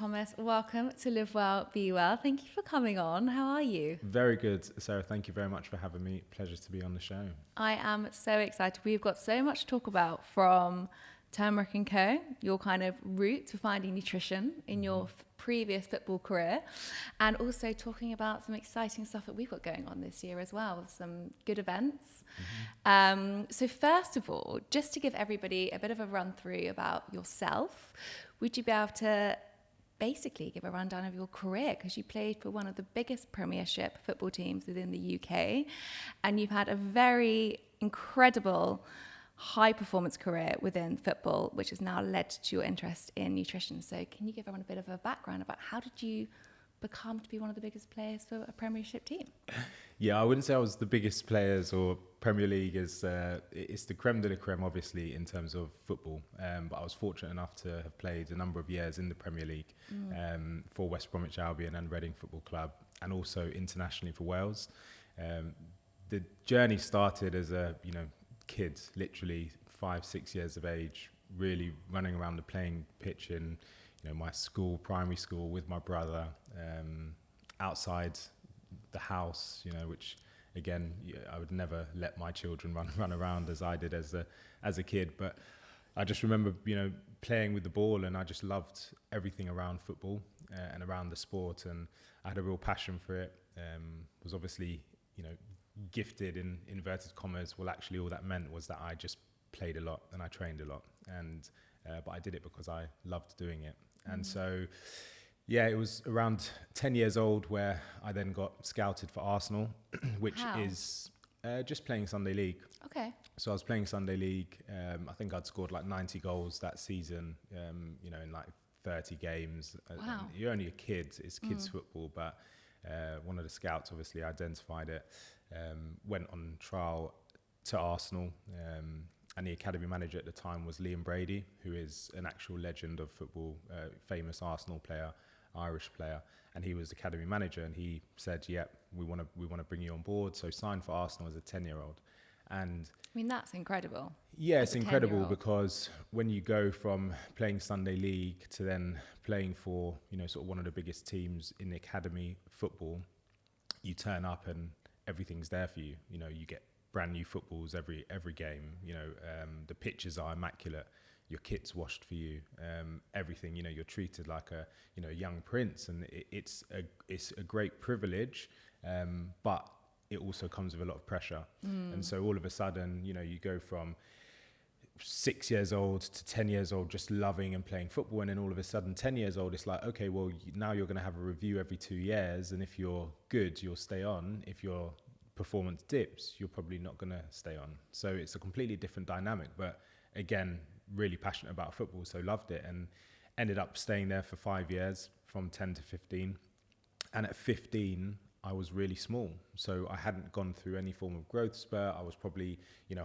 Thomas, welcome to Live Well, Be Well. Thank you for coming on. How are you? Very good, Sarah. Thank you very much for having me. Pleasure to be on the show. I am so excited. We've got so much to talk about, from Turmeric & Co., your kind of route to finding nutrition in your previous football career, and also talking about some exciting stuff that we've got going on this year as well, some good events. So first of all, just to give everybody a bit of a run through about yourself, would you be able to basically give a rundown of your career? Because you played for one of the biggest Premiership football teams within the UK, and you've had a very incredible high performance career within football, which has now led to your interest in nutrition. So can you give everyone a bit of a background about how did you become to be one of the biggest players for a Premiership team? Yeah, I wouldn't say I was the biggest players, or Premier League is it's the creme de la creme, obviously, in terms of football. But I was fortunate enough to have played a number of years in the Premier League for West Bromwich Albion and Reading Football Club, and also internationally for Wales. The journey started as a kid, literally 5-6 years of age, really running around the playing pitch in my school, primary school, with my brother, outside the house, which again, I would never let my children run around as I did as a kid. But I just remember, playing with the ball, and I just loved everything around football and around the sport, and I had a real passion for it. Was obviously, gifted in inverted commas. Well, actually, all that meant was that I just played a lot and I trained a lot, and but I did it because I loved doing it. And so, yeah, it was around 10 years old where I then got scouted for Arsenal, which is just playing Sunday League. Okay. So I was playing Sunday League. I think I'd scored like 90 goals that season, in like 30 games. Wow. You're only a kid, it's kids football, but one of the scouts obviously identified it, went on trial to Arsenal, and the academy manager at the time was Liam Brady, who is an actual legend of football, famous Arsenal player, Irish player, and he was the academy manager, and he said, "Yep, we want to bring you on board." So signed for Arsenal as a 10-year-old, and I mean, that's incredible. yeah, it's incredible because when you go from playing Sunday League to then playing for sort of one of the biggest teams in the academy football, you turn up and everything's there for you. You get brand new footballs every game. The pitches are immaculate. Your kit's washed for you. Everything. You're treated like a young prince, and it's a great privilege, but it also comes with a lot of pressure. And so all of a sudden, you go from 6 years old to 10 years old just loving and playing football, and then all of a sudden 10 years old, it's like, okay, well, now you're going to have a review every 2 years, and if you're good, you'll stay on. If your performance dips, you're probably not going to stay on. So it's a completely different dynamic, but again, really passionate about football, so loved it, and ended up staying there for 5 years, from 10 to 15. And at 15, I was really small, so I hadn't gone through any form of growth spurt. I was probably,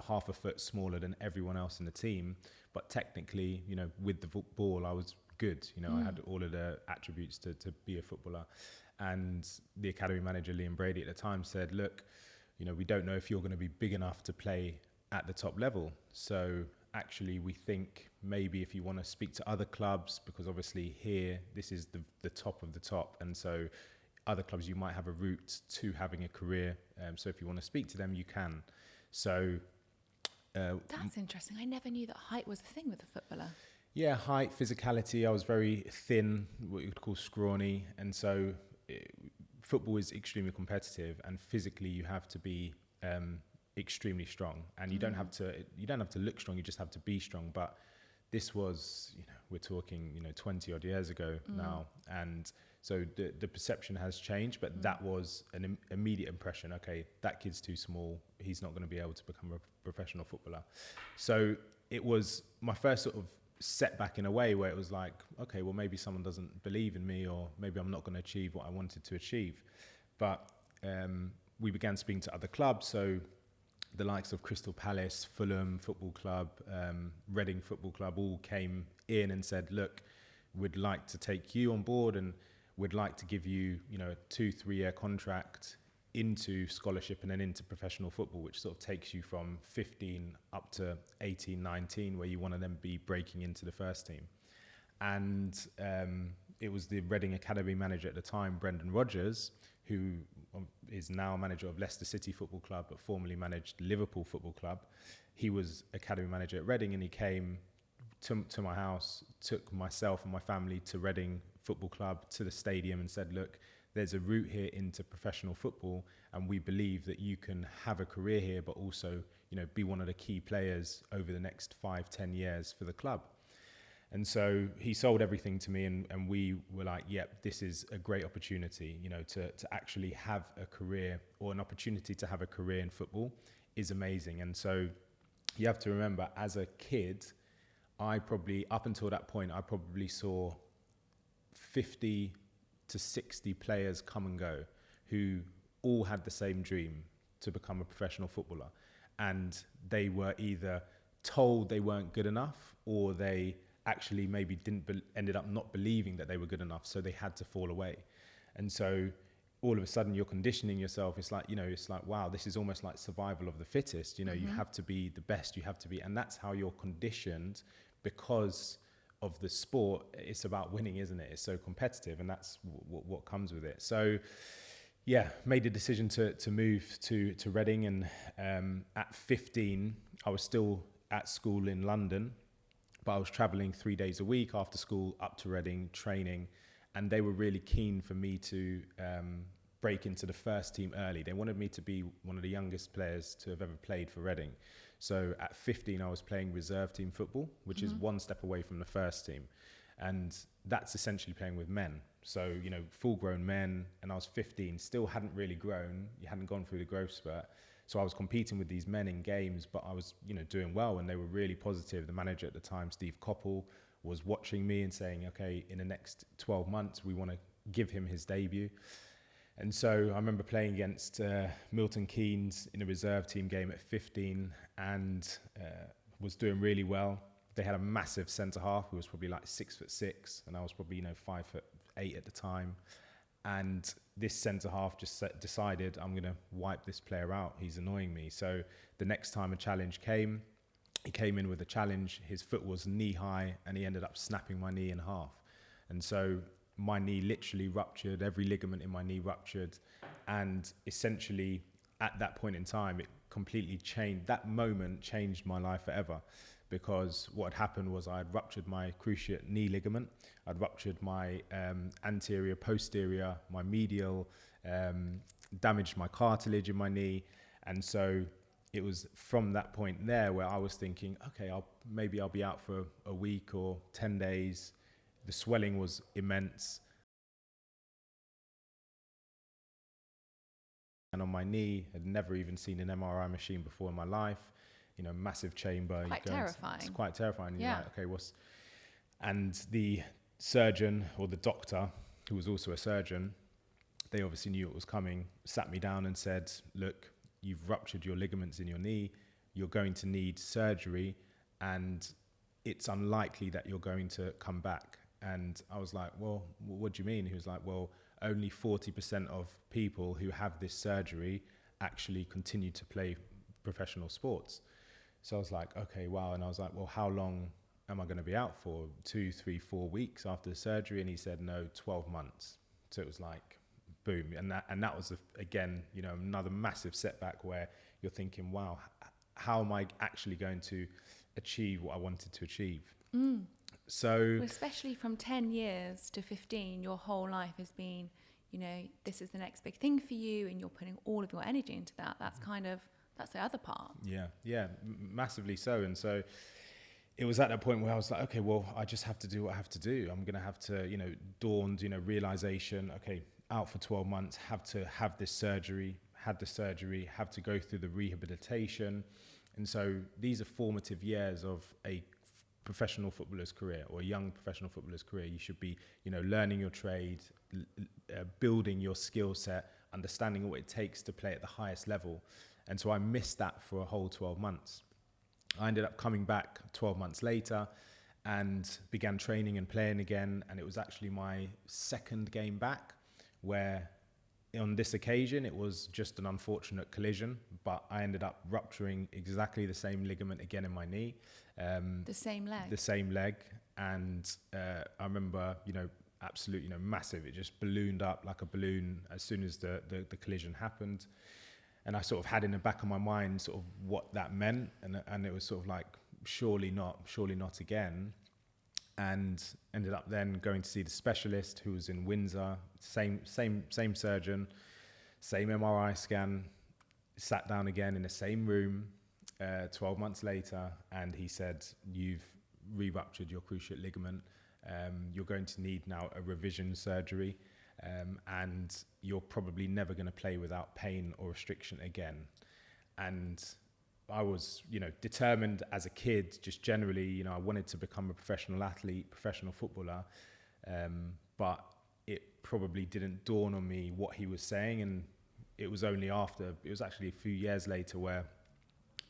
half a foot smaller than everyone else in the team, but technically, with the ball, I was good. I had all of the attributes to be a footballer. And the academy manager, Liam Brady, at the time said, "Look, we don't know if you're going to be big enough to play at the top level. So actually, we think maybe if you want to speak to other clubs, because obviously here, this is the top of the top, and so other clubs, you might have a route to having a career. So if you want to speak to them, you can." So that's interesting. I never knew that height was a thing with a footballer. Yeah, height, physicality. I was very thin, what you would call scrawny, and so football is extremely competitive, and physically you have to be extremely strong, and you don't have to look strong. You just have to be strong. But this was, we're talking, 20 odd years ago now, and so the perception has changed, but that was an immediate impression. Okay, that kid's too small. He's not going to be able to become a professional footballer. So it was my first sort of setback in a way, where it was like, okay, well, maybe someone doesn't believe in me, or maybe I'm not going to achieve what I wanted to achieve. But we began speaking to other clubs. So the likes of Crystal Palace, Fulham Football Club, Reading Football Club all came in and said, "Look, we'd like to take you on board, and we'd like to give you, a 2-3 year contract into scholarship and then into professional football, which sort of takes you from 15 up to 18, 19, where you want to then be breaking into the first team." And it was the Reading Academy manager at the time, Brendan Rodgers, who is now manager of Leicester City Football Club, but formerly managed Liverpool Football Club. He was academy manager at Reading, and he came to my house, took myself and my family to Reading Football Club, to the stadium, and said, look, there's a route here into professional football, and we believe that you can have a career here, but also, you know, be one of the key players over the next 5-10 years for the club. And so he sold everything to me, and we were like, yep, this is a great opportunity, you know, to actually have a career, or an opportunity to have a career in football is amazing. And so you have to remember, as a kid, I probably, up until that point, I probably saw 50 to 60 players come and go who all had the same dream to become a professional footballer. And they were either told they weren't good enough, or they actually maybe ended up not believing that they were good enough, so they had to fall away. And so all of a sudden you're conditioning yourself. It's like, you know, it's like, wow, this is almost like survival of the fittest. You know, you have to be the best, you have to be, and that's how you're conditioned because of the sport. It's about winning, isn't it? It's so competitive, and that's what comes with it. So yeah, made the decision to move to Reading, and at 15, I was still at school in London, but I was traveling 3 days a week after school up to Reading, training, and they were really keen for me to break into the first team early. They wanted me to be one of the youngest players to have ever played for Reading. So at 15, I was playing reserve team football, which is one step away from the first team. And that's essentially playing with men. So, you know, full grown men, and I was 15, still hadn't really grown. You hadn't gone through the growth spurt. So I was competing with these men in games, but I was, you know, doing well, and they were really positive. The manager at the time, Steve Coppell, was watching me and saying, okay, in the next 12 months, we want to give him his debut. And so I remember playing against Milton Keynes in a reserve team game at 15, and was doing really well. They had a massive centre half who was probably like 6'6", and I was probably, you know, 5'8" at the time. And this centre half just decided, I'm going to wipe this player out. He's annoying me. So the next time a challenge came, he came in with a challenge. His foot was knee high, and he ended up snapping my knee in half. And so my knee literally ruptured, every ligament in my knee ruptured. And essentially at that point in time, it completely changed. That moment changed my life forever, because what had happened was I had ruptured my cruciate knee ligament. I'd ruptured my anterior, posterior, my medial, damaged my cartilage in my knee. And so it was from that point there where I was thinking, okay, maybe I'll be out for a week or 10 days. The swelling was immense. And on my knee, I'd never even seen an MRI machine before in my life. You know, massive chamber. Quite terrifying. It's quite terrifying. Yeah. You're like, okay, and the surgeon, or the doctor, who was also a surgeon, they obviously knew it was coming, sat me down and said, look, you've ruptured your ligaments in your knee. You're going to need surgery, and it's unlikely that you're going to come back. And I was like, well, what do you mean? He was like, well, only 40% of people who have this surgery actually continue to play professional sports. So I was like, okay, wow. And I was like, well, how long am I going to be out for? 2, 3, 4 weeks after the surgery? And he said, no, 12 months. So it was like, boom. And that was, again, you know, another massive setback where you're thinking, wow, how am I actually going to achieve what I wanted to achieve? So, well, especially from 10 years to 15, your whole life has been, you know, this is the next big thing for you, and you're putting all of your energy into that. That's that's the other part. Yeah, massively so. And so it was at that point where I was like, okay, well, I just have to do what I have to do. I'm going to have to, you know, dawned, you know, realization, okay, out for 12 months, have to have this surgery, had the surgery, have to go through the rehabilitation. And so these are formative years of a professional footballer's career, or a young professional footballer's career. You should be, you know, learning your trade, building your skill set, understanding what it takes to play at the highest level. And so I missed that for a whole 12 months. I ended up coming back 12 months later and began training and playing again. And it was actually my second game back, where on this occasion, it was just an unfortunate collision, but I ended up rupturing exactly the same ligament again in my knee. The same leg? The same leg. And I remember, you know, absolutely, massive. It just ballooned up like a balloon as soon as the collision happened. And I sort of had in the back of my mind sort of what that meant. And it was sort of like, surely not again. And ended up then going to see the specialist who was in Windsor, same surgeon, same MRI scan, sat down again in the same room 12 months later, and he said, you've re-ruptured your cruciate ligament. You're going to need now a revision surgery, and you're probably never going to play without pain or restriction again. And I was, determined as a kid, just generally, I wanted to become a professional athlete, professional footballer, but it probably didn't dawn on me what he was saying. And it was actually a few years later where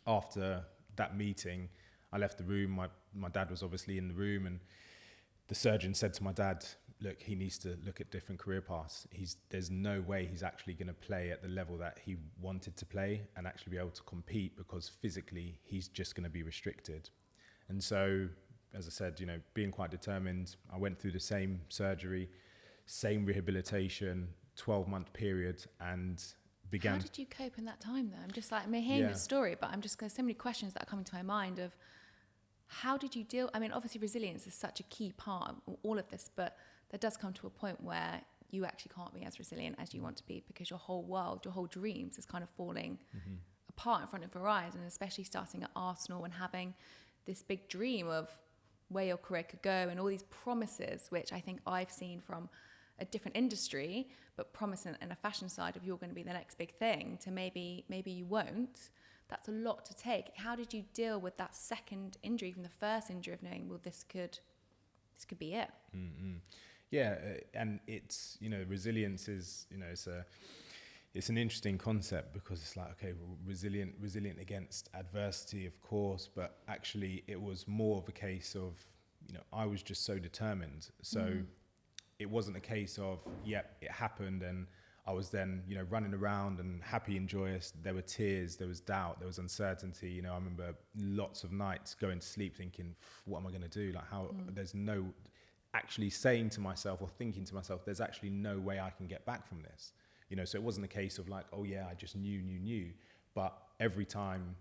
after that meeting, I left the room. My dad was obviously in the room, and the surgeon said to my dad, look, he needs to look at different career paths. There's no way he's actually going to play at the level that he wanted to play and actually be able to compete, because physically he's just going to be restricted. And so, as I said, being quite determined, I went through the same surgery, same rehabilitation, 12-month period, and began... How did you cope in that time though? I'm just like, I'm hearing the story, but there's so many questions that are coming to my mind of how did you deal? I mean, obviously resilience is such a key part of all of this, but there does come to a point where you actually can't be as resilient as you want to be, because your whole world, your whole dreams is kind of falling apart in front of your eyes. And especially starting at Arsenal and having this big dream of where your career could go and all these promises, which I think I've seen from a different industry, but promising in a fashion side of you're going to be the next big thing to maybe you won't. That's a lot to take. How did you deal with that second injury, even the first injury, of knowing, well, this could be it? Mm-hmm. Yeah, and it's, resilience is, it's an interesting concept, because it's like, okay, well, resilient against adversity, of course, but actually it was more of a case of, I was just so determined. So it wasn't a case of, it happened and I was then, running around and happy and joyous. There were tears, there was doubt, there was uncertainty. I remember lots of nights going to sleep thinking, what am I going to do? Like there's no, actually saying to myself or thinking to myself, there's actually no way I can get back from this. So it wasn't a case of like, oh yeah, I just knew. But every time,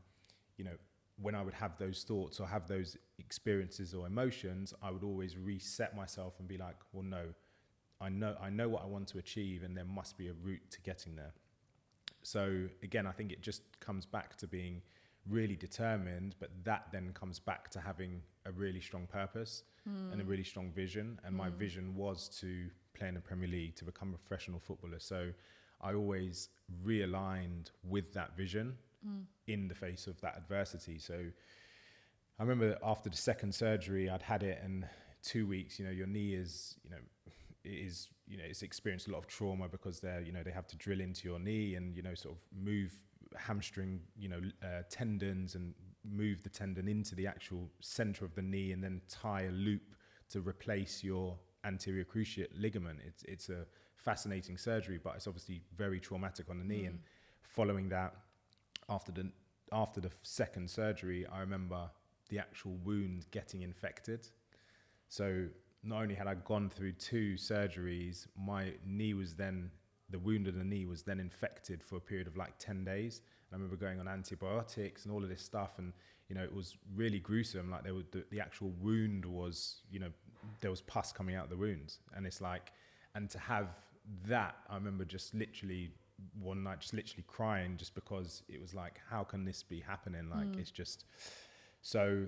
when I would have those thoughts or have those experiences or emotions, I would always reset myself and be like, well, no, I know what I want to achieve, and there must be a route to getting there. So again, I think it just comes back to being really determined, but that then comes back to having a really strong purpose and a really strong vision. And my vision was to play in the Premier League, to become a professional footballer. So I always realigned with that vision in the face of that adversity. So I remember after the second surgery, I'd had it, and 2 weeks, your knee is, it's experienced a lot of trauma, because they have to drill into your knee and, sort of move hamstring, tendons, and move the tendon into the actual center of the knee, and then tie a loop to replace your anterior cruciate ligament. It's a fascinating surgery, but it's obviously very traumatic on the knee. And following that, after the second surgery, I remember the actual wound getting infected. So not only had I gone through 2 surgeries, the wound of the knee was then infected for a period of like 10 days. And I remember going on antibiotics and all of this stuff, and it was really gruesome. Like the actual wound was, there was pus coming out of the wound, and it's like, and to have that, I remember just literally one night just literally crying, just because it was like, how can this be happening? Like it's just so.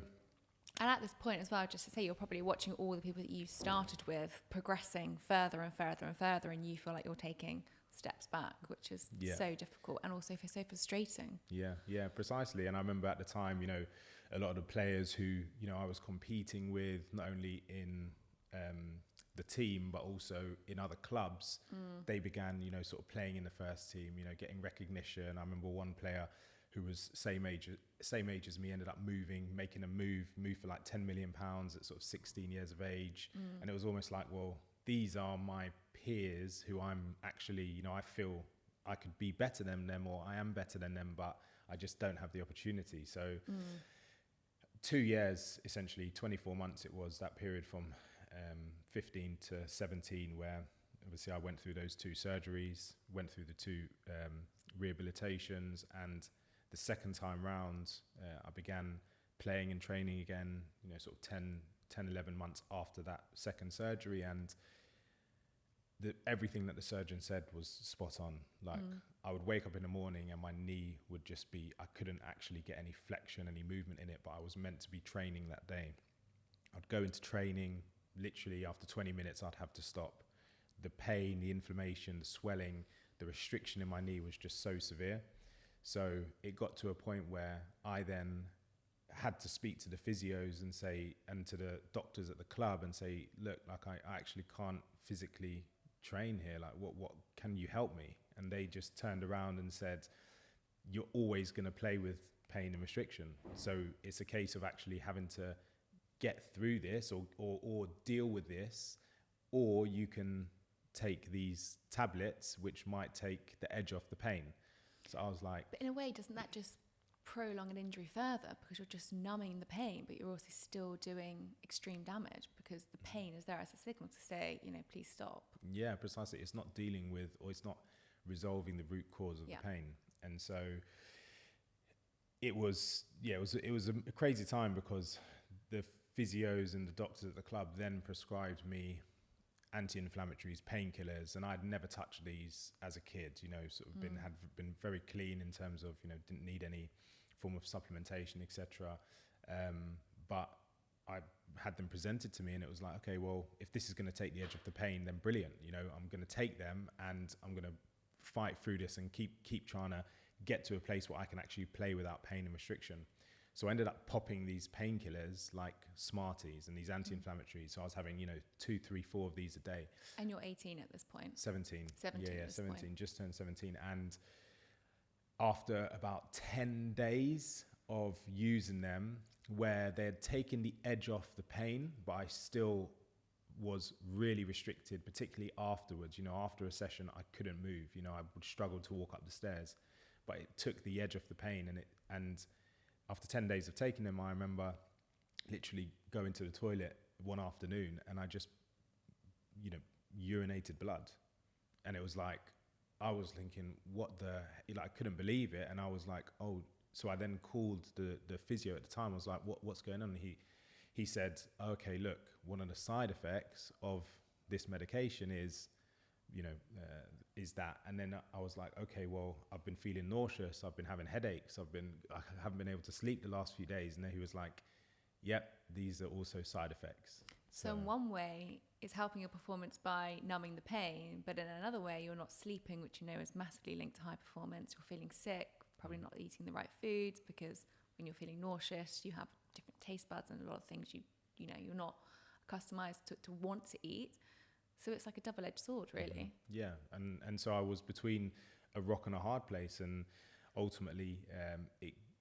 And at this point as well, just to say, you're probably watching all the people that you started with progressing further and further and further, and you feel like you're taking steps back, which is so difficult and also so frustrating. Yeah, precisely. And I remember at the time, a lot of the players who, I was competing with, not only in the team, but also in other clubs, they began, sort of playing in the first team, getting recognition. I remember one player who was same age as me, ended up making a move for like £10 million at sort of 16 years of age. And it was almost like, well, these are my peers who I'm actually, I feel I could be better than them, or I am better than them, but I just don't have the opportunity. So 2 years, essentially 24 months, it was that period from 15 to 17, where obviously I went through those 2 surgeries, went through the 2 rehabilitations, and the second time round, I began playing and training again, sort of 10, 11 months after that second surgery, and everything that the surgeon said was spot on. Like, I would wake up in the morning and my knee would just be, I couldn't actually get any flexion, any movement in it, but I was meant to be training that day. I'd go into training, literally after 20 minutes, I'd have to stop. The pain, the inflammation, the swelling, the restriction in my knee was just so severe. So it got to a point where I then had to speak to the physios and to the doctors at the club and say, look, like I actually can't physically train here. Like, what can you help me? And they just turned around and said, you're always going to play with pain and restriction. So it's a case of actually having to get through this or deal with this, or you can take these tablets which might take the edge off the pain. So I was like, but in a way, doesn't that just prolong an injury further, because you're just numbing the pain, but you're also still doing extreme damage because the pain is there as a signal to say, please stop. Yeah, precisely. It's not dealing with, or it's not resolving the root cause of the pain. And so it was a crazy time, because the physios and the doctors at the club then prescribed me anti-inflammatories, painkillers, and I'd never touched these as a kid. Had been very clean in terms of didn't need any form of supplementation, etc. But I had them presented to me, and it was like, okay, well, if this is going to take the edge off the pain, then brilliant. I'm going to take them, and I'm going to fight through this and keep trying to get to a place where I can actually play without pain and restriction. So I ended up popping these painkillers like Smarties and these anti-inflammatories. So I was having, 2, 3, 4 of these a day. And you're 18 at this point? 17. 17 Yeah, 17, just turned 17. And after about 10 days of using them, where they had taken the edge off the pain, but I still was really restricted, particularly afterwards. After a session, I couldn't move. I would struggle to walk up the stairs, but it took the edge off the pain. And after 10 days of taking them, I remember literally going to the toilet one afternoon, and I just, urinated blood. And it was like, I was thinking, I couldn't believe it. And I was like, oh, so I then called the physio at the time. I was like, what's going on? And he said, okay, look, one of the side effects of this medication is that. And then I was like, okay, well, I've been feeling nauseous, I've been having headaches, I haven't been able to sleep the last few days. And then he was like, yep, these are also side effects. So in one way, it's helping your performance by numbing the pain, but in another way, you're not sleeping, which is massively linked to high performance. You're feeling sick, probably not eating the right foods, because when you're feeling nauseous, you have different taste buds and a lot of things you're not accustomed to want to eat. So it's like a double-edged sword, really. Yeah, and so I was between a rock and a hard place, and ultimately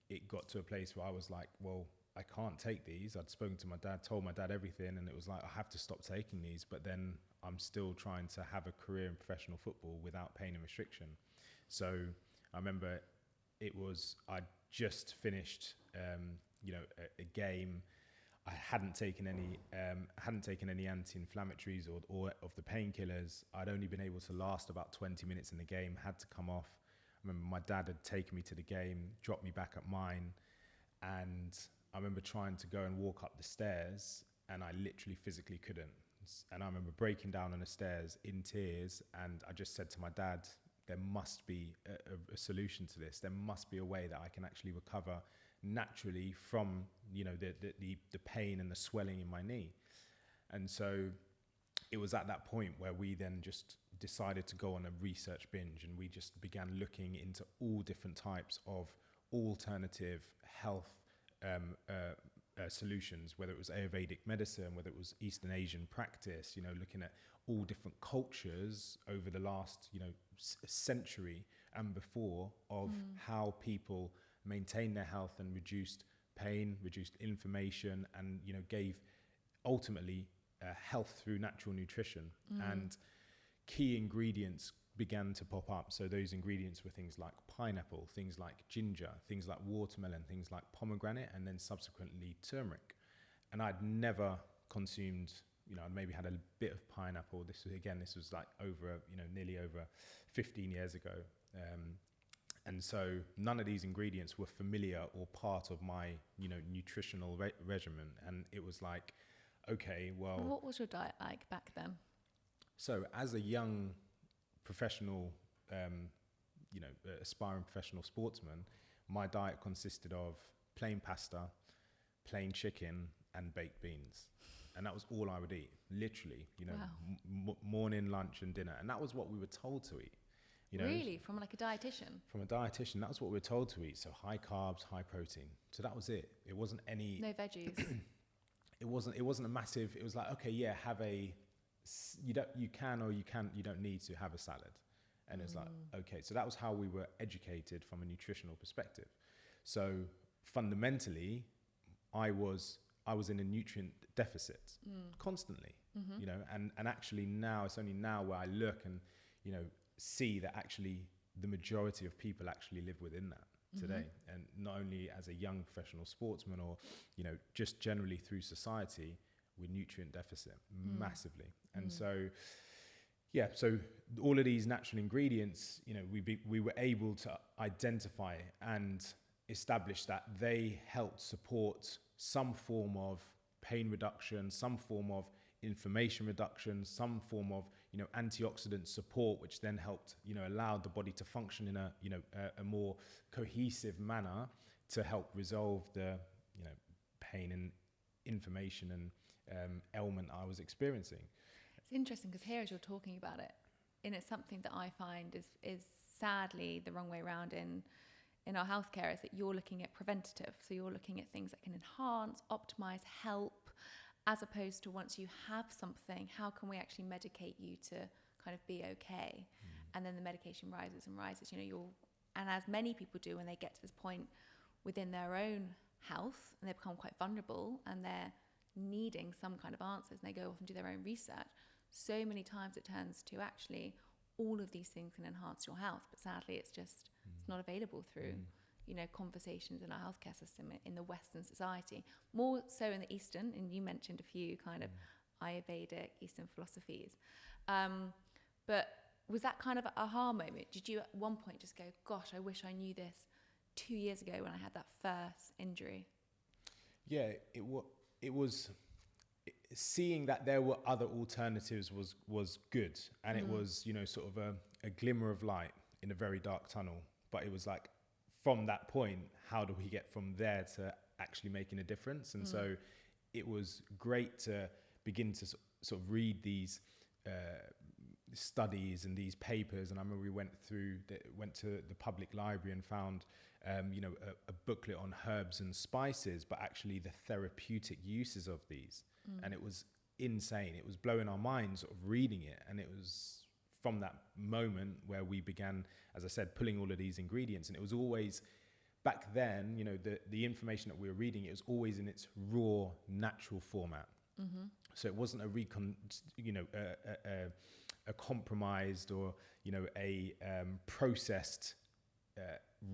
it got to a place where I was like, well, I can't take these. I'd spoken to my dad, told my dad everything, and it was like, I have to stop taking these, but then I'm still trying to have a career in professional football without pain and restriction. So I remember I'd just finished, a game. I hadn't taken any anti-inflammatories or of the painkillers. I'd only been able to last about 20 minutes in the game, had to come off. I remember my dad had taken me to the game, dropped me back at mine, and I remember trying to go and walk up the stairs, and I literally physically couldn't. And I remember breaking down on the stairs in tears, and I just said to my dad, there must be a solution to this. There must be a way that I can actually recover naturally from the pain and the swelling in my knee. And so it was at that point where we then just decided to go on a research binge, and we just began looking into all different types of alternative health solutions, whether it was Ayurvedic medicine, whether it was Eastern Asian practice, looking at all different cultures over the last century and before of how people maintain their health and reduced pain, reduced inflammation, and gave ultimately health through natural nutrition. And key ingredients began to pop up. So those ingredients were things like pineapple, things like ginger, things like watermelon, things like pomegranate, and then subsequently turmeric. And I'd never consumed I maybe had a bit of pineapple. This was like nearly over 15 years ago. And so none of these ingredients were familiar or part of my, nutritional regimen. And it was like, okay, well. What was your diet like back then? So as a young professional, aspiring professional sportsman, my diet consisted of plain pasta, plain chicken, and baked beans. And that was all I would eat, literally, Wow. Morning, lunch, and dinner. And that was what we were told to eat. Really? From like a dietitian? From a dietitian, that was what we were told to eat. So high carbs, high protein. So that was it. It wasn't any... No veggies? It wasn't a massive... It was like, okay, yeah, have a... You don't need to have a salad. And it's like, okay. So that was how we were educated from a nutritional perspective. So fundamentally, I was in a nutrient deficit constantly, and actually now, it's only now where I look and, see that actually the majority of people actually live within that today. And not only as a young professional sportsman or, just generally through society, we're nutrient deficit massively. And so all of these natural ingredients, we were able to identify and establish that they helped support some form of pain reduction, some form of inflammation reduction, some form of, antioxidant support, which then helped, allow the body to function in a more cohesive manner to help resolve the, pain and inflammation and ailment I was experiencing. It's interesting because here, as you're talking about it, and it's something that I find is sadly the wrong way around in our healthcare, is that you're looking at preventative. So you're looking at things that can enhance, optimize, help, as opposed to once you have something, how can we actually medicate you to kind of be okay? And then the medication rises and rises. And as many people do when they get to this point within their own health and they become quite vulnerable and they're needing some kind of answers and they go off and do their own research, so many times it turns to actually all of these things can enhance your health, but sadly it's not available through conversations in our healthcare system in the Western society, more so in the Eastern, and you mentioned a few kind of Ayurvedic Eastern philosophies, but was that kind of an aha moment? Did you at one point just go, gosh, I wish I knew this 2 years ago when I had that first injury? Yeah, it was seeing that there were other alternatives was good, and it was sort of a glimmer of light in a very dark tunnel. But it was like, from that point, how do we get from there to actually making a difference? And so it was great to begin to sort of read these studies and these papers. And I remember we went to the public library and found a booklet on herbs and spices, but actually the therapeutic uses of these. And it was insane. It was blowing our minds sort of reading it. And it was from that moment where we began, as I said, pulling all of these ingredients. And it was always, back then, the information that we were reading, it was always in its raw, natural format. So it wasn't a compromised or, a processed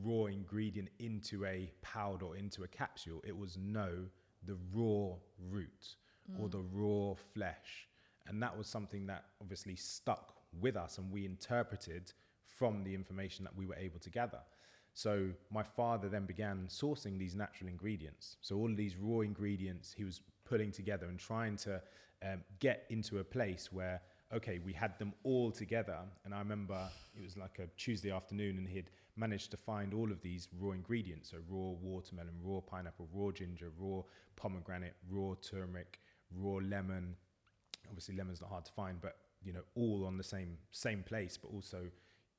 raw ingredient into a powder or into a capsule. It was the raw root or the raw flesh. And that was something that obviously stuck with us and we interpreted from the information that we were able to gather. So my father then began sourcing these natural ingredients. So all of these raw ingredients he was putting together and trying to get into a place where, okay, we had them all together. And I remember it was like a Tuesday afternoon and he'd managed to find all of these raw ingredients. So raw watermelon, raw pineapple, raw ginger, raw pomegranate, raw turmeric, raw lemon. Obviously lemon's not hard to find, but all on the same place, but also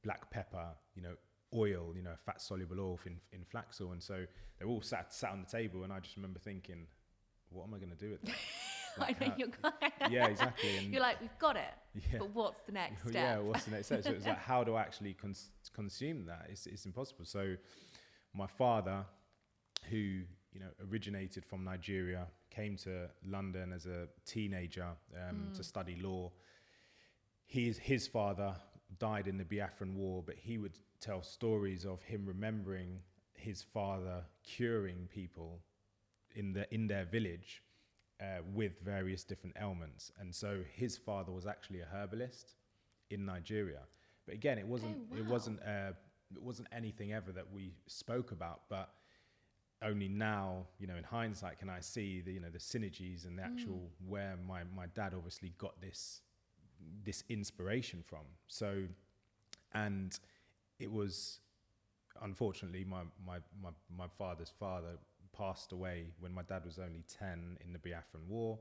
black pepper, oil, fat soluble oil in flax oil. And so they're all sat on the table. And I just remember thinking, what am I going to do with that? Like, I know you're yeah, exactly. And you're like, we've got it, but what's the next step? Yeah, what's the next step? So it was like, how do I actually consume that? It's impossible. So my father, who originated from Nigeria, came to London as a teenager to study law. His father died in the Biafran War, but he would tell stories of him remembering his father curing people in their village with various different ailments. And so his father was actually a herbalist in Nigeria. But again, it wasn't anything ever that we spoke about, but only now, you know, in hindsight, can I see the, you know, the synergies and the actual where my dad obviously got this inspiration from. So, and it was, unfortunately, my father's father passed away when my dad was only 10 in the Biafran War.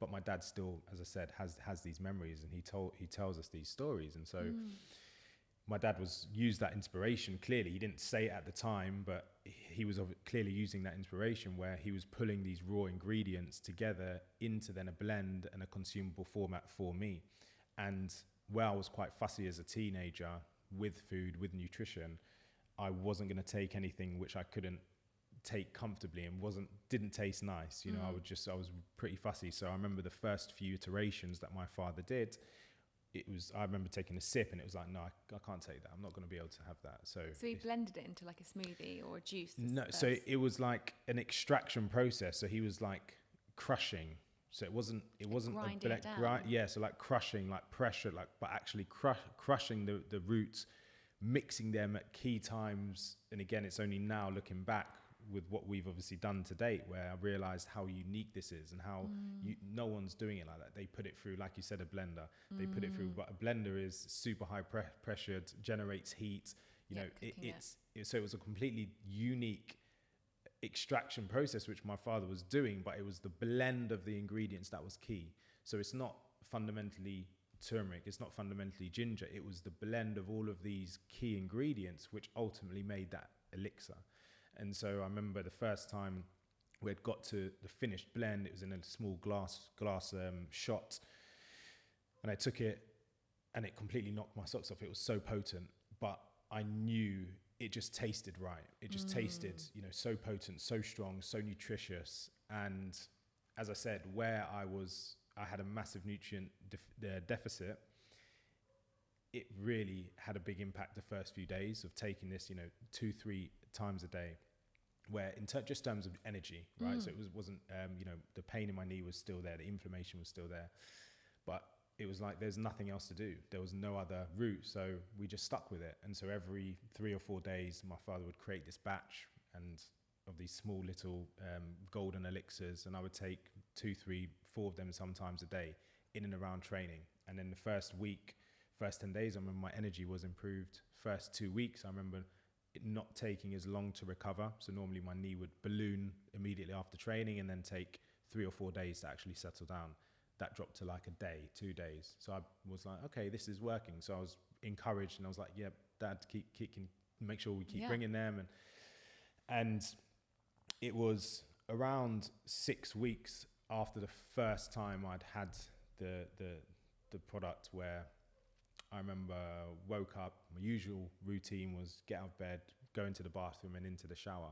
But my dad still, as I said, has these memories, and he tells us these stories. And so my dad used that inspiration. Clearly, he didn't say it at the time, but he was clearly using that inspiration where he was pulling these raw ingredients together into then a blend and a consumable format for me. And where I was quite fussy as a teenager with food, with nutrition, I wasn't going to take anything which I couldn't take comfortably and didn't taste nice. You know, I was pretty fussy. So I remember the first few iterations that my father did, I remember taking a sip and it was like, no, I can't take that. I'm not going to be able to have that. So he blended it into like a smoothie or a juice? No, so it was like an extraction process. So he was like crushing. So it wasn't grinding it down. So like crushing, like pressure, like, but actually crushing the roots, mixing them at key times. And again, it's only now looking back with what we've obviously done to date, where I realized how unique this is and how no one's doing it like that. They put it through, like you said, a blender. They put it through, but a blender is super high pressured, generates heat. You know, so it was a completely unique extraction process which my father was doing, but it was the blend of the ingredients that was key. So it's not fundamentally turmeric, it's not fundamentally ginger. It was the blend of all of these key ingredients which ultimately made that elixir. And so I remember the first time we had got to the finished blend, it was in a small glass shot, and I took it and it completely knocked my socks off. It was so potent, but I knew it just tasted right. It just tasted, you know, so potent, so strong, so nutritious. And as I said, where I had a massive nutrient deficit, it really had a big impact the first few days of taking this, you know, 2-3 times a day, where in just terms of energy, right? So it wasn't, you know, the pain in my knee was still there, the inflammation was still there, but it was like there's nothing else to do. There was no other route, so we just stuck with it. And so every 3 or 4 days, my father would create this batch and of these small little golden elixirs, and I would take 2, 3, 4 of them sometimes a day in and around training. And then the first 10 days, I remember my energy was improved. First 2 weeks, I remember it not taking as long to recover. So normally my knee would balloon immediately after training and then take 3 or 4 days to actually settle down. That dropped to like a day, 2 days. So I was like, okay, this is working. So I was encouraged and I was like, yeah, Dad, make sure we keep bringing them. And it was around 6 weeks after the first time I'd had the product where I remember woke up, my usual routine was get out of bed, go into the bathroom and into the shower.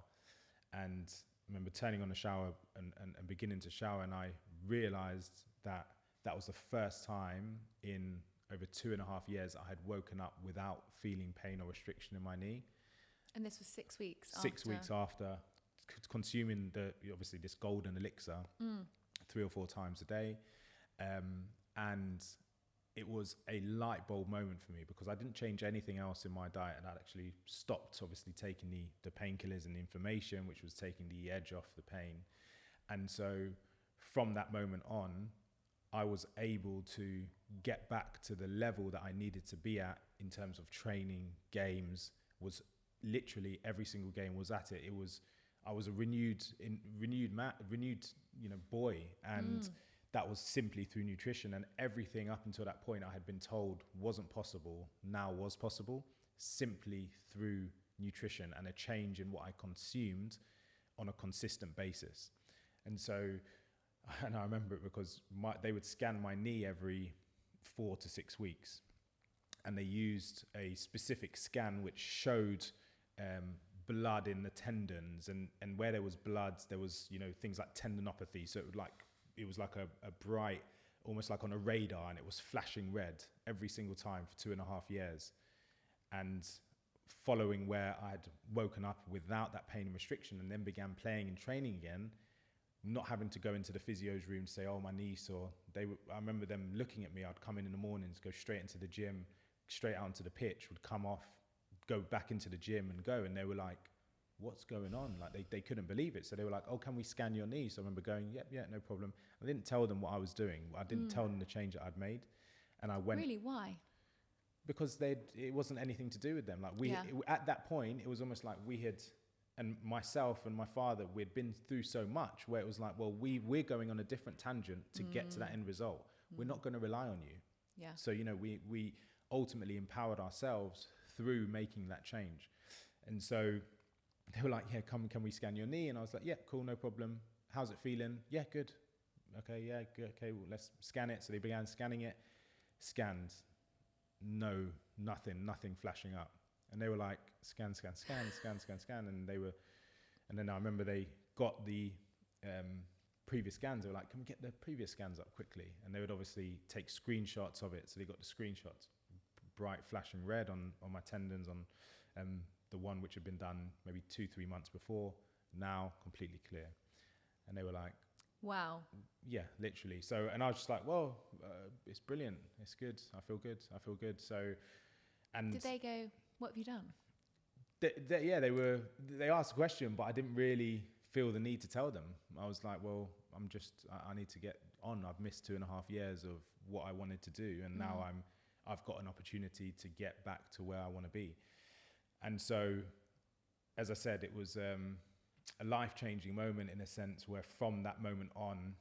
And I remember turning on the shower and beginning to shower, and I realized that was the first time in over 2.5 years I had woken up without feeling pain or restriction in my knee. And this was 6 weeks after? 6 weeks after consuming obviously this golden elixir 3 or 4 times a day. And it was a light bulb moment for me because I didn't change anything else in my diet, and I'd actually stopped obviously taking the painkillers and the inflammation, which was taking the edge off the pain. And so from that moment on, I was able to get back to the level that I needed to be at in terms of training, games. Was literally every single game was at it. I was a renewed boy, and that was simply through nutrition. And everything up until that point I had been told wasn't possible now was possible, simply through nutrition and a change in what I consumed on a consistent basis. And I remember it because they would scan my knee every 4 to 6 weeks, and they used a specific scan which showed blood in the tendons, and where there was blood, there was, you know, things like tendinopathy. So it was like a bright, almost like on a radar, and it was flashing red every single time for 2.5 years. And following where I had woken up without that pain and restriction and then began playing and training again, not having to go into the physio's room to say, oh, my niece, or I remember them looking at me. I'd come in the mornings, go straight into the gym, straight out onto the pitch, would come off, go back into the gym and go. And they were like, what's going on? Like they couldn't believe it. So they were like, oh, can we scan your knee? So I remember going, yeah, no problem. I didn't tell them what I was doing. I didn't tell them the change that I'd made. And I went. Really? Why? Because it wasn't anything to do with them. Like at that point, it was almost like we had, and myself and my father, we'd been through so much where it was like, well, we're going on a different tangent to get to that end result. We're not going to rely on you. Yeah. So, we ultimately empowered ourselves through making that change. And so they were like, yeah, can we scan your knee? And I was like, yeah, cool, no problem. How's it feeling? Yeah, good. Okay, yeah, good. Okay, well, let's scan it. So they began scanning it, scanned. No, nothing flashing up. And they were like, scan. And then I remember they got the previous scans. They were like, can we get the previous scans up quickly? And they would obviously take screenshots of it. So they got the screenshots, bright flashing red on my tendons, on the one which had been done maybe 2-3 months before, now completely clear. And they were like, wow. Yeah, literally. So, and I was just like, well, it's brilliant. It's good. I feel good. So, and did they go, what have you done? They asked a question, but I didn't really feel the need to tell them. I was like, well, I need to get on. I've missed 2.5 years of what I wanted to do. And now I've got an opportunity to get back to where I want to be. And so, as I said, it was a life-changing moment in a sense where from that moment on,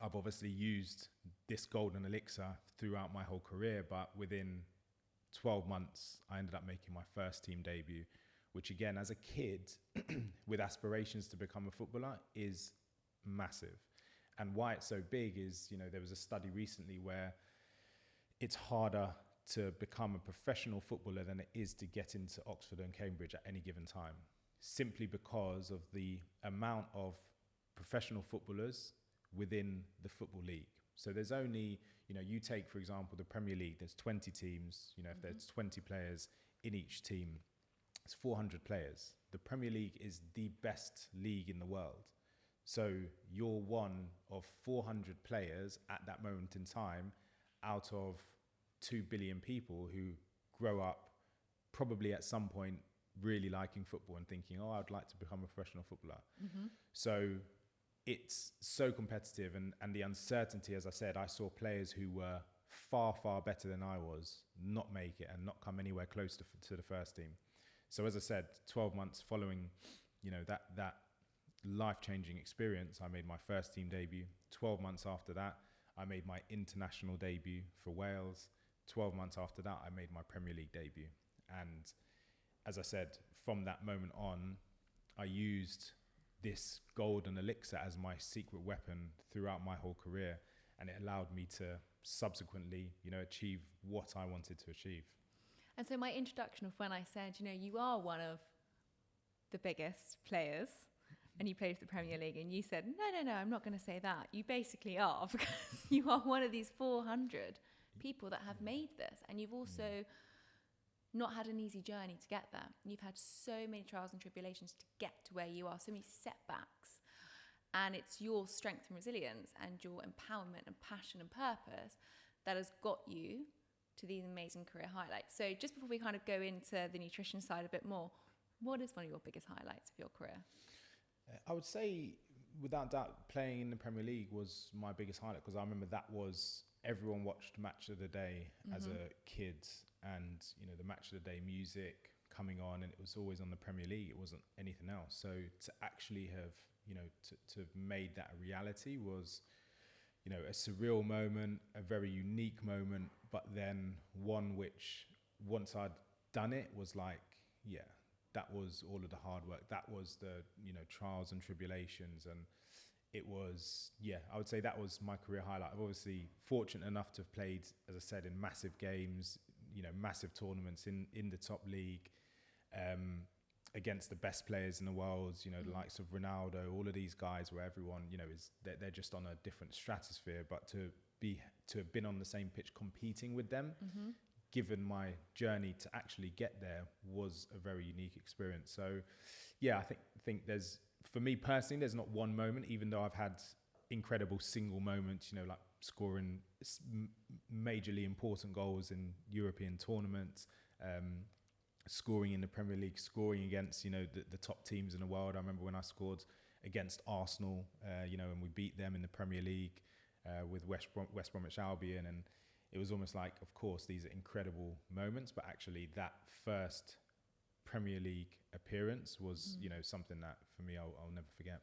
I've obviously used this golden elixir throughout my whole career, but within 12 months, I ended up making my first team debut, which again, as a kid with aspirations to become a footballer, is massive. And why it's so big is, there was a study recently where it's harder to become a professional footballer than it is to get into Oxford and Cambridge at any given time, simply because of the amount of professional footballers within the Football League. So there's only, you take, for example, the Premier League, there's 20 teams, if there's 20 players in each team, it's 400 players. The Premier League is the best league in the world. So you're one of 400 players at that moment in time out of 2 billion people who grow up probably at some point really liking football and thinking, oh, I'd like to become a professional footballer. So it's so competitive, and the uncertainty, as I said, I saw players who were far, far better than I was not make it and not come anywhere close to the first team. So as I said, 12 months following, that life-changing experience, I made my first team debut. 12 months after that, I made my international debut for Wales. 12 months after that, I made my Premier League debut. And as I said, from that moment on, I used this golden elixir as my secret weapon throughout my whole career. And it allowed me to subsequently, achieve what I wanted to achieve. And so my introduction of when I said, you are one of the biggest players and you played for the Premier League, and you said, no, I'm not going to say that. You basically are, because you are one of these 400 people that have made this. And you've also not had an easy journey to get there. You've had so many trials and tribulations to get to where you are, so many setbacks. And it's your strength and resilience and your empowerment and passion and purpose that has got you to these amazing career highlights. So just before we kind of go into the nutrition side a bit more, what is one of your biggest highlights of your career? I would say, without doubt, playing in the Premier League was my biggest highlight, because I remember that was, everyone watched Match of the Day as a kid, and the Match of the Day music coming on, and it was always on the Premier League. It wasn't anything else. So to actually have, to have made that a reality was, a surreal moment, a very unique moment, but then one which, once I'd done it, was like, yeah, that was all of the hard work. That was the, trials and tribulations. And it was, I would say that was my career highlight. I'm obviously fortunate enough to have played, as I said, in massive games, massive tournaments in the top league, against the best players in the world, the likes of Ronaldo, all of these guys where everyone, they're just on a different stratosphere, but to have been on the same pitch competing with them, given my journey to actually get there, was a very unique experience. So I think there's, for me personally, there's not one moment, even though I've had incredible single moments, you know, like scoring majorly important goals in European tournaments, scoring in the Premier League, scoring against, you know, the top teams in the world. I remember when I scored against Arsenal, you know, and we beat them in the Premier League with West Bromwich Albion. And it was almost like, of course, these are incredible moments, but actually that first Premier League appearance was, you know, something that for me, I'll never forget.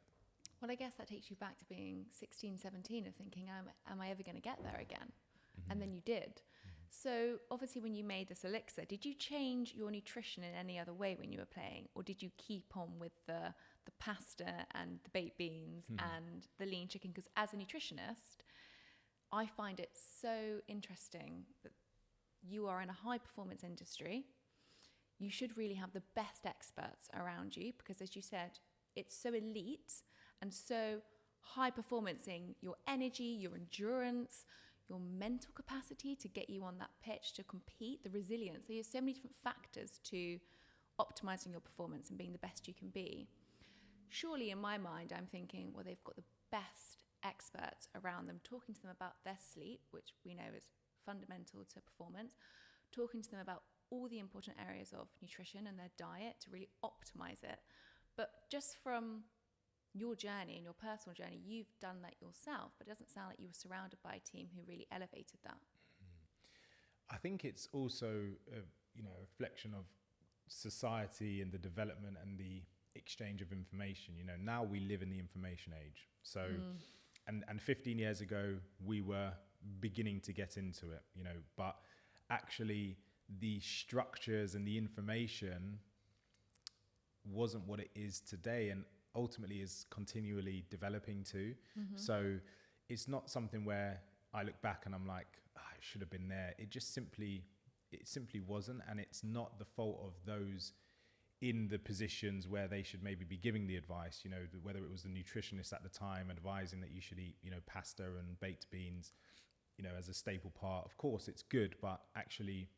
Well, I guess that takes you back to being 16, 17 of thinking, am I ever going to get there again? Mm-hmm. And then you did. Mm-hmm. So obviously when you made this elixir, did you change your nutrition in any other way when you were playing? Or did you keep on with the pasta and the baked beans and the lean chicken? Because as a nutritionist, I find it so interesting that you are in a high performance industry. You should really have the best experts around you because, as you said, it's so elite and so high performance in your energy, your endurance, your mental capacity to get you on that pitch to compete, the resilience. There's so many different factors to optimizing your performance and being the best you can be. Surely in my mind, I'm thinking, well, they've got the best experts around them, talking to them about their sleep, which we know is fundamental to performance, talking to them about all the important areas of nutrition and their diet to really optimize it. But just from your journey and your personal journey, you've done that yourself, but it doesn't sound like you were surrounded by a team who really elevated that. I think it's also a reflection of society and the development and the exchange of information. You know, now we live in the information age. So, and 15 years ago, we were beginning to get into it, you know, but actually the structures and the information wasn't what it is today and ultimately is continually developing too. So it's not something where I look back and I'm like, oh, I should have been there. It simply wasn't. And it's not the fault of those in the positions where they should maybe be giving the advice, you know, whether it was the nutritionist at the time advising that you should eat, you know, pasta and baked beans, you know, as a staple part. Of course, it's good, but actually,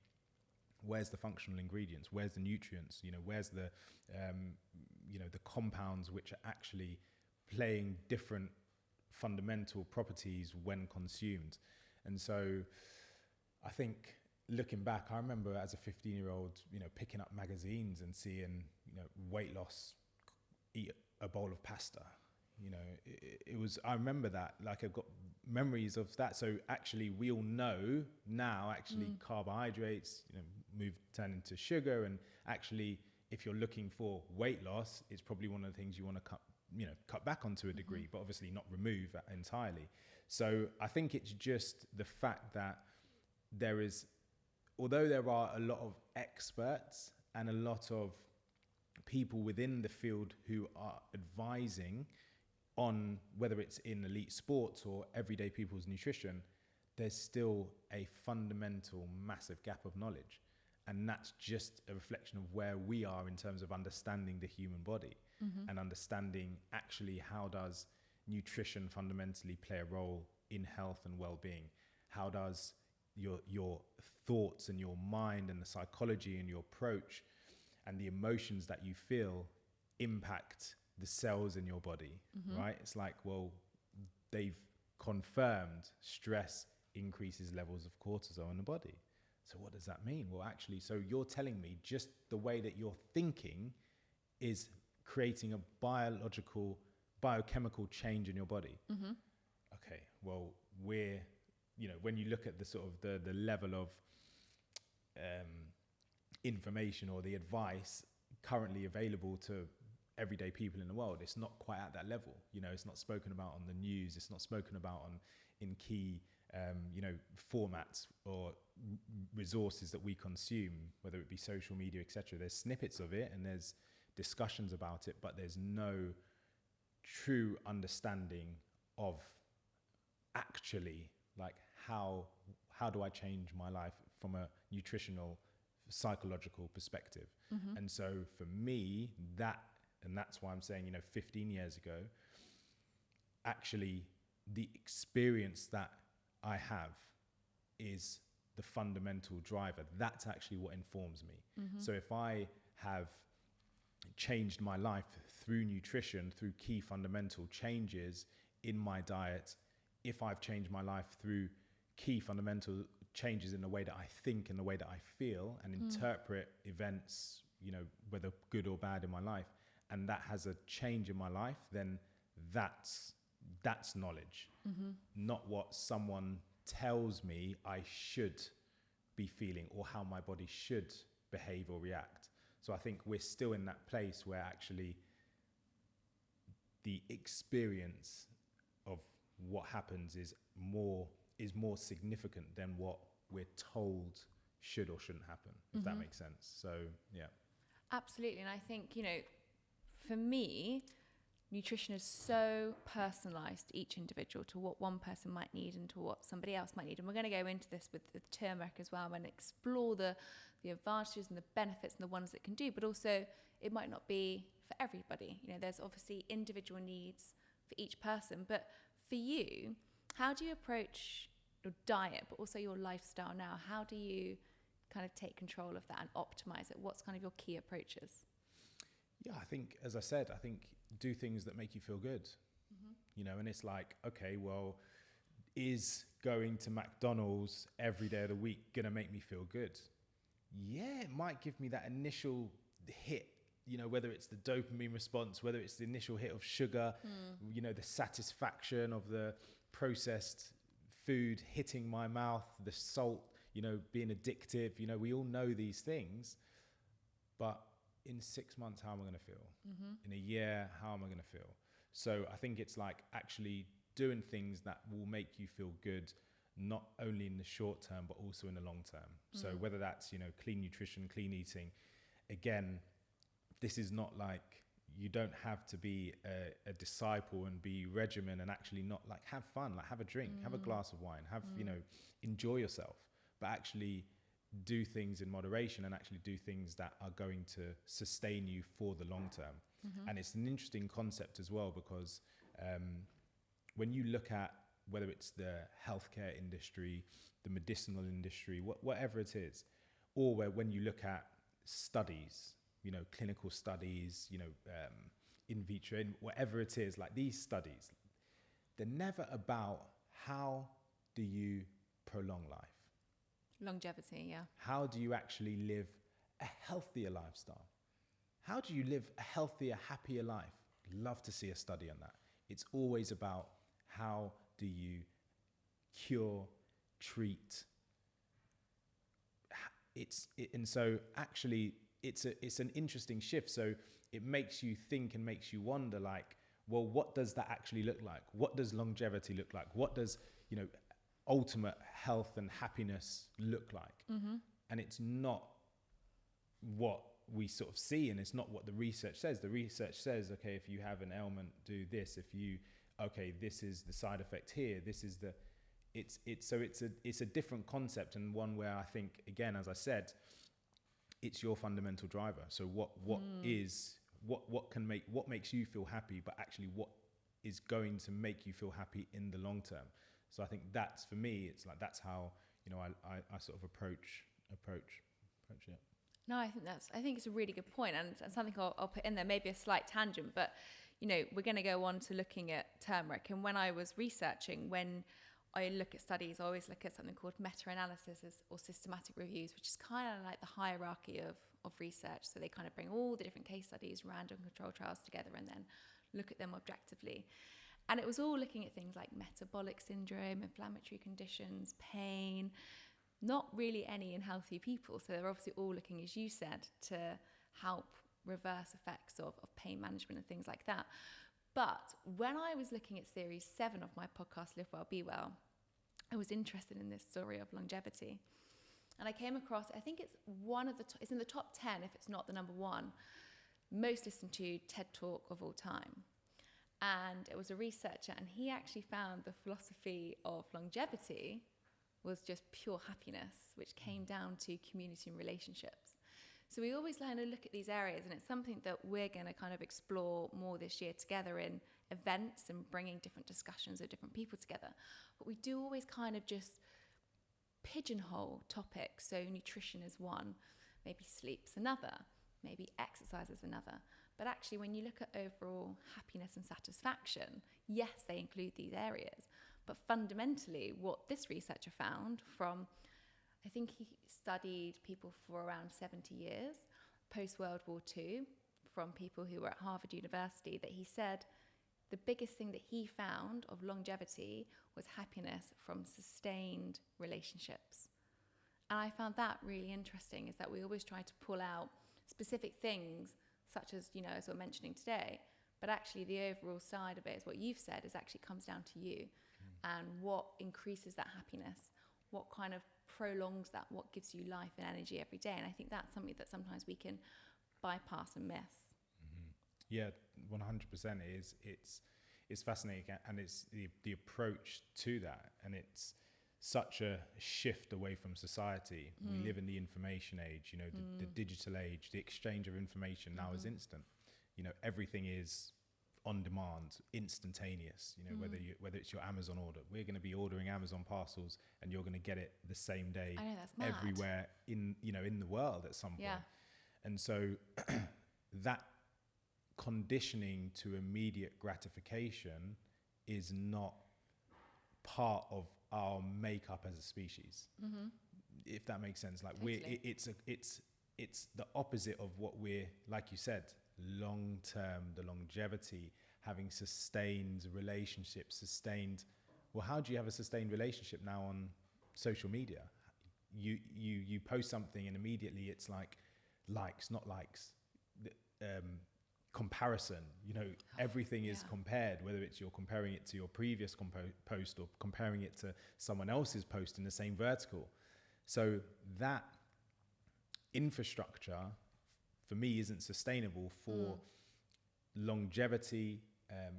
where's the functional ingredients? Where's the nutrients? You know, where's the, the compounds which are actually playing different fundamental properties when consumed? And so I think looking back, I remember as a 15-year-old, you know, picking up magazines and seeing, you know, weight loss, eat a bowl of pasta. You know, it was, I remember that, like I've got memories of that. So actually we all know now actually carbohydrates, you know, turn into sugar. And actually, if you're looking for weight loss, it's probably one of the things you want to cut back on to a degree, but obviously not remove entirely. So I think it's just the fact that although there are a lot of experts and a lot of people within the field who are advising on whether it's in elite sports or everyday people's nutrition, there's still a fundamental massive gap of knowledge. And that's just a reflection of where we are in terms of understanding the human body and understanding actually how does nutrition fundamentally play a role in health and well-being? How does your thoughts and your mind and the psychology and your approach and the emotions that you feel impact the cells in your body, right? It's like, well, they've confirmed stress increases levels of cortisol in the body. So what does that mean? Well, actually, so you're telling me just the way that you're thinking is creating a biochemical change in your body. Okay, well, when you look at the sort of the level of information or the advice currently available to everyday people in the world, it's not quite at that level. You know, it's not spoken about on the news. It's not spoken about in key, formats or resources that we consume, whether it be social media, etc. There's snippets of it and there's discussions about it, but there's no true understanding of actually like how do I change my life from a nutritional, psychological perspective. And so for me, that's why I'm saying, 15 years ago, actually the experience that I have is the fundamental driver. That's actually what informs me. So if I have changed my life through nutrition, through key fundamental changes in my diet, if I've changed my life through key fundamental changes in the way that I think and the way that I feel and interpret events, you know, whether good or bad in my life, and that has a change in my life, then that's knowledge, not what someone tells me I should be feeling or how my body should behave or react. So I think we're still in that place where actually the experience of what happens is more significant than what we're told should or shouldn't happen, if that makes sense. So, yeah. Absolutely. And I think, you know, for me, nutrition is so personalized to each individual, to what one person might need and to what somebody else might need. And we're going to go into this with the turmeric as well and explore the advantages and the benefits and the ones it can do. But also, it might not be for everybody. You know, there's obviously individual needs for each person. But for you, how do you approach your diet, but also your lifestyle now? How do you kind of take control of that and optimize it? What's kind of your key approaches? Yeah, I think, as I said, do things that make you feel good. You know, and it's like, okay, well, is going to McDonald's every day of the week going to make me feel good? Yeah, it might give me that initial hit, you know, whether it's the dopamine response, whether it's the initial hit of sugar, you know, the satisfaction of the processed food hitting my mouth, the salt, you know, being addictive. You know, we all know these things, but in 6 months, how am I going to feel? In a year, how am I going to feel? So I think it's like actually doing things that will make you feel good, not only in the short term, but also in the long term. So whether that's, you know, clean nutrition, clean eating, again, this is not like, you don't have to be a disciple and be regimen and actually not like have fun, like have a drink, have a glass of wine, have, you know, enjoy yourself, but actually do things in moderation and actually do things that are going to sustain you for the long term. And it's an interesting concept as well, because when you look at whether it's the healthcare industry, the medicinal industry, whatever it is, or when you look at studies, you know, clinical studies, you know, in vitro, whatever it is, like these studies, they're never about how do you prolong life. Longevity, yeah. How do you actually live a healthier lifestyle? How do you live a healthier, happier life? Love to see a study on that. It's always about how do you cure, treat. And so actually it's an interesting shift. So it makes you think and makes you wonder, like, well, what does that actually look like? What does longevity look like? What does, you know, ultimate health and happiness look like? And it's not what we sort of see, and it's not what the research says. The research says, okay, if you have an ailment, do this. If you, okay, this is the side effect here. This is the, it's a different concept, and one where I think, again, as I said, it's your fundamental driver. So what makes you feel happy, but actually what is going to make you feel happy in the long term. So I think that's, for me, it's like, that's how, you know, I sort of approach it. No, I think it's a really good point, and something I'll put in there, maybe a slight tangent, but, you know, we're going to go on to looking at turmeric. And when I was researching, when I look at studies, I always look at something called meta-analysis or systematic reviews, which is kind of like the hierarchy of research. So they kind of bring all the different case studies, random control trials together, and then look at them objectively. And it was all looking at things like metabolic syndrome, inflammatory conditions, pain, not really any in healthy people. So they're obviously all looking, as you said, to help reverse effects of pain management and things like that. But when I was looking at series 7 of my podcast, Live Well, Be Well, I was interested in this story of longevity. And I came across, I think it's it's in the top 10, if it's not the number 1, most listened to TED Talk of all time. And it was a researcher, and he actually found the philosophy of longevity was just pure happiness, which came down to community and relationships. So we always kind of look at these areas, and it's something that we're going to kind of explore more this year together in events and bringing different discussions of different people together. But we do always kind of just pigeonhole topics. So nutrition is one, maybe sleep's another, maybe exercise is another. But actually, when you look at overall happiness and satisfaction, yes, they include these areas. But fundamentally, what this researcher found from, I think he studied people for around 70 years, post-World War II, from people who were at Harvard University, that he said the biggest thing that he found of longevity was happiness from sustained relationships. And I found that really interesting, is that we always try to pull out specific things, such as, as we're mentioning today, but actually the overall side of it is what you've said, is actually comes down to you and what increases that happiness, what kind of prolongs that, what gives you life and energy every day. And I think that's something that sometimes we can bypass and miss. Yeah, 100% it's fascinating, and it's the approach to that, and it's such a shift away from society. We live in the information age, the digital age. The exchange of information now is instant. Everything is on demand, instantaneous. Whether it's your Amazon order, we're going to be ordering Amazon parcels, and you're going to get it the same day. I know, that's mad. Everywhere in the world at some point. Yeah. And so that conditioning to immediate gratification is not part of our makeup as a species, if that makes sense. Like totally. it's the opposite of what we're, like you said, long term, the longevity, having sustained relationships, well, how do you have a sustained relationship now on social media? You post something and immediately it's like likes, not likes, comparison. Everything is compared, whether it's you're comparing it to your previous post or comparing it to someone else's post in the same vertical. So that infrastructure for me isn't sustainable for longevity,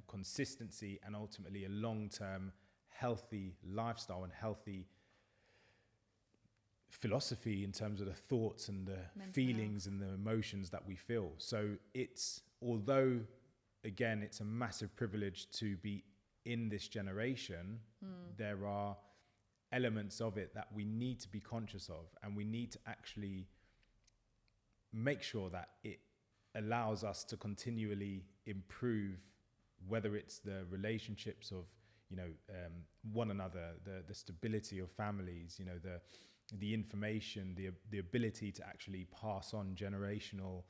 consistency, and ultimately a long-term healthy lifestyle and healthy philosophy in terms of the thoughts and the feelings and the emotions that we feel. So although again, it's a massive privilege to be in this generation, there are elements of it that we need to be conscious of, and we need to actually make sure that it allows us to continually improve, whether it's the relationships of, one another, the stability of families, the information, the ability to actually pass on generational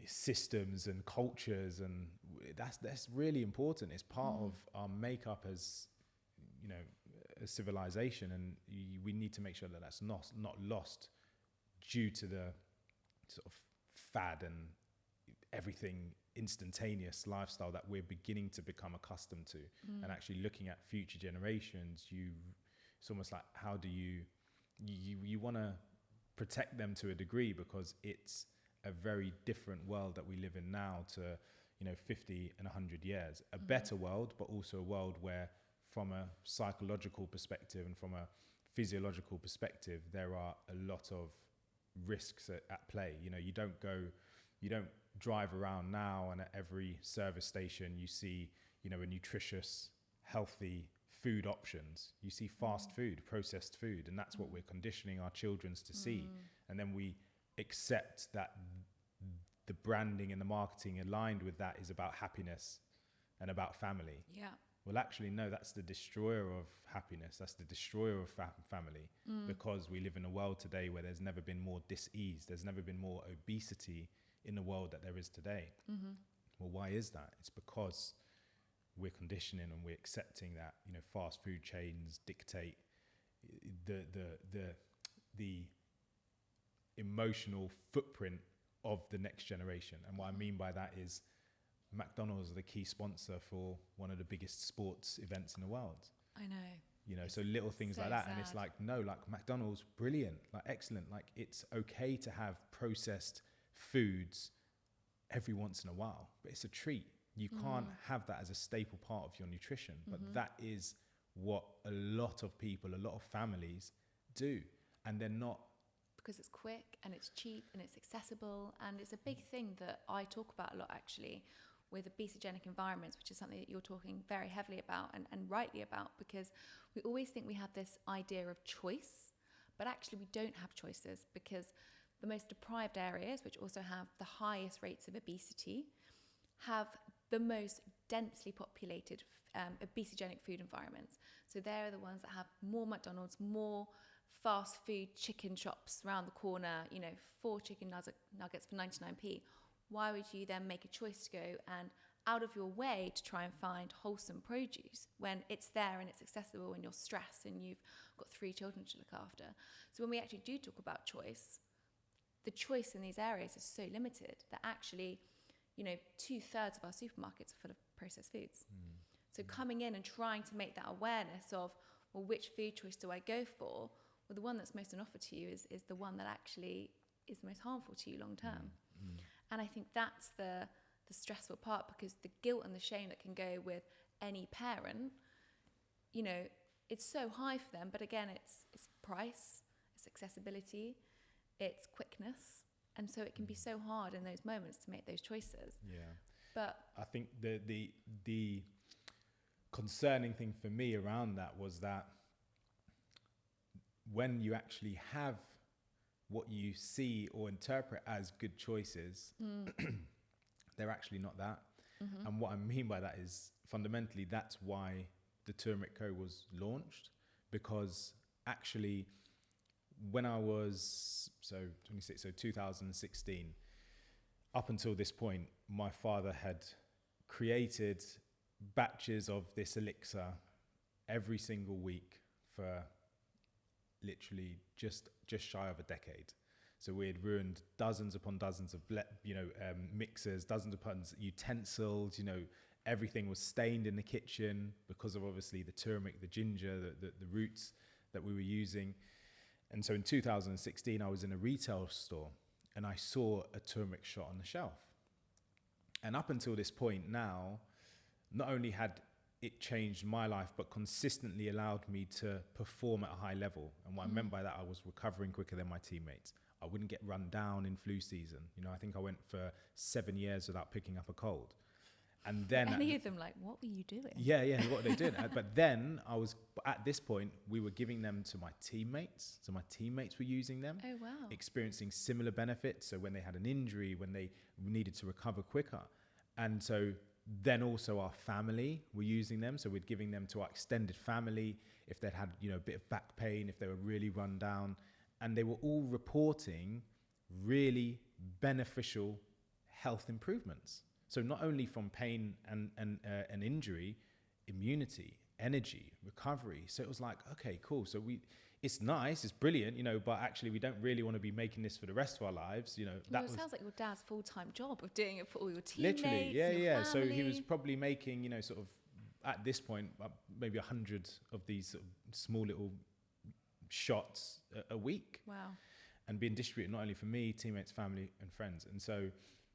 systems and cultures, and that's really important. It's part of our makeup as a civilization, and we need to make sure that that's not lost due to the sort of fad and everything instantaneous lifestyle that we're beginning to become accustomed to. And actually looking at future generations, it's almost like, how do you want to protect them to a degree, because it's a very different world that we live in now to 50 and 100 years. A better world, but also a world where, from a psychological perspective and from a physiological perspective, there are a lot of risks at play. You don't drive around now and at every service station you see a nutritious, healthy food options. You see fast food, processed food, and that's what we're conditioning our children to see. And then we accept that the branding and the marketing aligned with that is about happiness and about family. Yeah. Well, actually, no, that's the destroyer of happiness. That's the destroyer of family, because we live in a world today where there's never been more dis-ease. There's never been more obesity in the world that there is today. Well, why is that? It's because we're conditioning and we're accepting that, fast food chains dictate the emotional footprint of the next generation. And what I mean by that is, McDonald's are the key sponsor for one of the biggest sports events in the world. I know. So little things so like that. sad. And it's like, no, like McDonald's, brilliant, like excellent. Like, it's okay to have processed foods every once in a while, but it's a treat. You can't have that as a staple part of your nutrition, but that is what a lot of people, a lot of families do. And they're not, because it's quick and it's cheap and it's accessible, and it's a big thing that I talk about a lot, actually, with obesogenic environments, which is something that you're talking very heavily about and rightly about, because we always think we have this idea of choice, but actually we don't have choices, because the most deprived areas, which also have the highest rates of obesity, have the most densely populated obesogenic food environments. So they're the ones that have more McDonald's, more fast food chicken shops around the corner, 4 chicken nuggets for 99p. Why would you then make a choice to go and out of your way to try and find wholesome produce when it's there and it's accessible and you're stressed and you've got 3 children to look after? So when we actually do talk about choice, the choice in these areas is so limited that actually, 2/3 of our supermarkets are full of processed foods. So coming in and trying to make that awareness of, well, which food choice do I go for? Well, the one that's most on offer to you is the one that actually is the most harmful to you long term. And I think that's the stressful part, because the guilt and the shame that can go with any parent, it's so high for them. But again, it's price, it's accessibility, it's quickness. And so it can be so hard in those moments to make those choices. Yeah. But I think the concerning thing for me around that was that when you actually have what you see or interpret as good choices, they're actually not that. And what I mean by that is fundamentally that's why the Turmeric Co. was launched, because actually when I was 26, so 2016, up until this point, my father had created batches of this elixir every single week for literally just shy of a decade. So we had ruined dozens upon dozens of mixers, dozens upon utensils. Everything was stained in the kitchen because of obviously the turmeric, the ginger, the roots that we were using. And so in 2016, I was in a retail store and I saw a turmeric shot on the shelf. And up until this point now, not only had it changed my life, but consistently allowed me to perform at a high level. And what I meant by that, I was recovering quicker than my teammates. I wouldn't get run down in flu season. I think I went for 7 years without picking up a cold. And then any of them what were you doing? Yeah, what were they doing? But then at this point, we were giving them to my teammates. So my teammates were using them. Oh, wow. Experiencing similar benefits. So when they had an injury, when they needed to recover quicker. And so then also our family were using them. So we're giving them to our extended family if they'd had, a bit of back pain, if they were really run down. And they were all reporting really beneficial health improvements. So not only from pain and injury, immunity, energy, recovery. So it was like, okay, cool. So it's nice, it's brilliant, but actually we don't really want to be making this for the rest of our lives. It sounds like your dad's full-time job of doing it for all your teammates. Literally, yeah. Family. So he was probably making, sort of at this point, maybe 100 of these sort of small little shots a week. Wow. And being distributed not only for me, teammates, family and friends. And so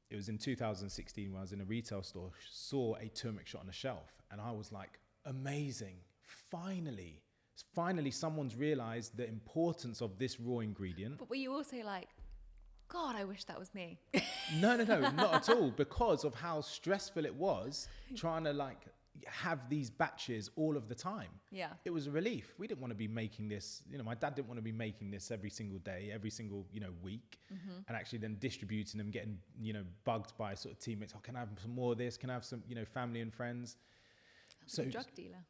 it was in 2016 when I was in a retail store, saw a turmeric shot on the shelf. And I was like, amazing. Finally someone's realized the importance of this raw ingredient. But were you also like, God, I wish that was me? No, not at all. Because of how stressful it was trying to have these batches all of the time. Yeah. It was a relief. We didn't want to be making this, my dad didn't want to be making this every single day, every single, week, and actually then distributing them, getting, bugged by sort of teammates. Oh, can I have some more of this? Can I have some, family and friends? So a drug dealer.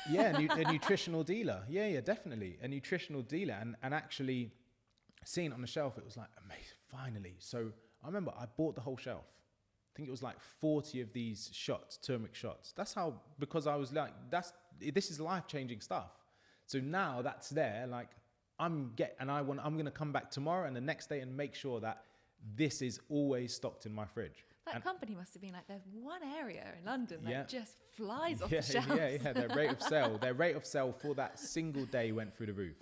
Yeah, a nutritional dealer. Yeah, definitely. A nutritional dealer. And actually seeing it on the shelf, it was like, amazing, finally. So I remember I bought the whole shelf. I think it was like 40 of these shots, turmeric shots. That's how, because I was like, this is life-changing stuff. So now that's there, I'm going to come back tomorrow and the next day and make sure that this is always stocked in my fridge. That company must have been like, there's one area in London that just flies off the shelves. Yeah. Their rate of sale for that single day went through the roof.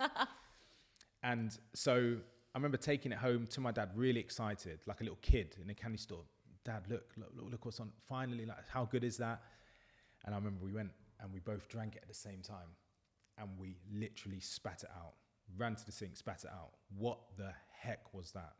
And so I remember taking it home to my dad, really excited, like a little kid in a candy store. Dad, look what's on. Finally, how good is that? And I remember we went and we both drank it at the same time and we literally spat it out, ran to the sink, spat it out. What the heck was that?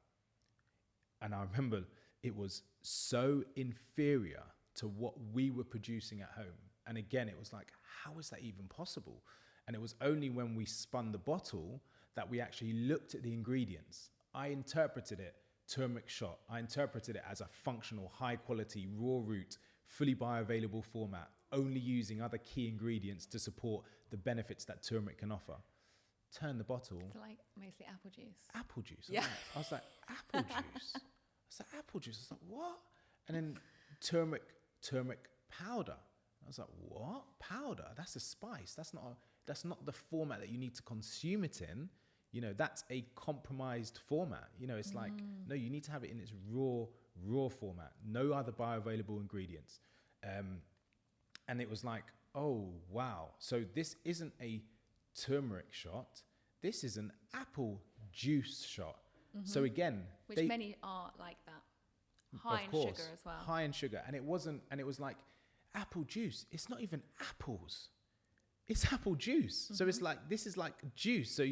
And I remember it was so inferior to what we were producing at home. And again, it was like, how is that even possible? And it was only when we spun the bottle that we actually looked at the ingredients, I interpreted it, turmeric shot. I interpreted it as a functional, high quality, raw root, fully bioavailable format, only using other key ingredients to support the benefits that turmeric can offer. Turn the bottle. It's like mostly apple juice. Apple juice. Yeah. I was like, apple juice? I was like, apple juice? I was like, what? And then turmeric powder. I was like, what? Powder? That's a spice. That's not the format that you need to consume it in. You know, that's a compromised format. You know, it's like, no, you need to have it in its raw format. No other bioavailable ingredients. And it was like, oh, wow. So this isn't a turmeric shot. This is an apple juice shot. So again, which many are like that. High in sugar as well. High in sugar. And it was like apple juice. It's not even apples. It's apple juice. So it's like, this is like juice. So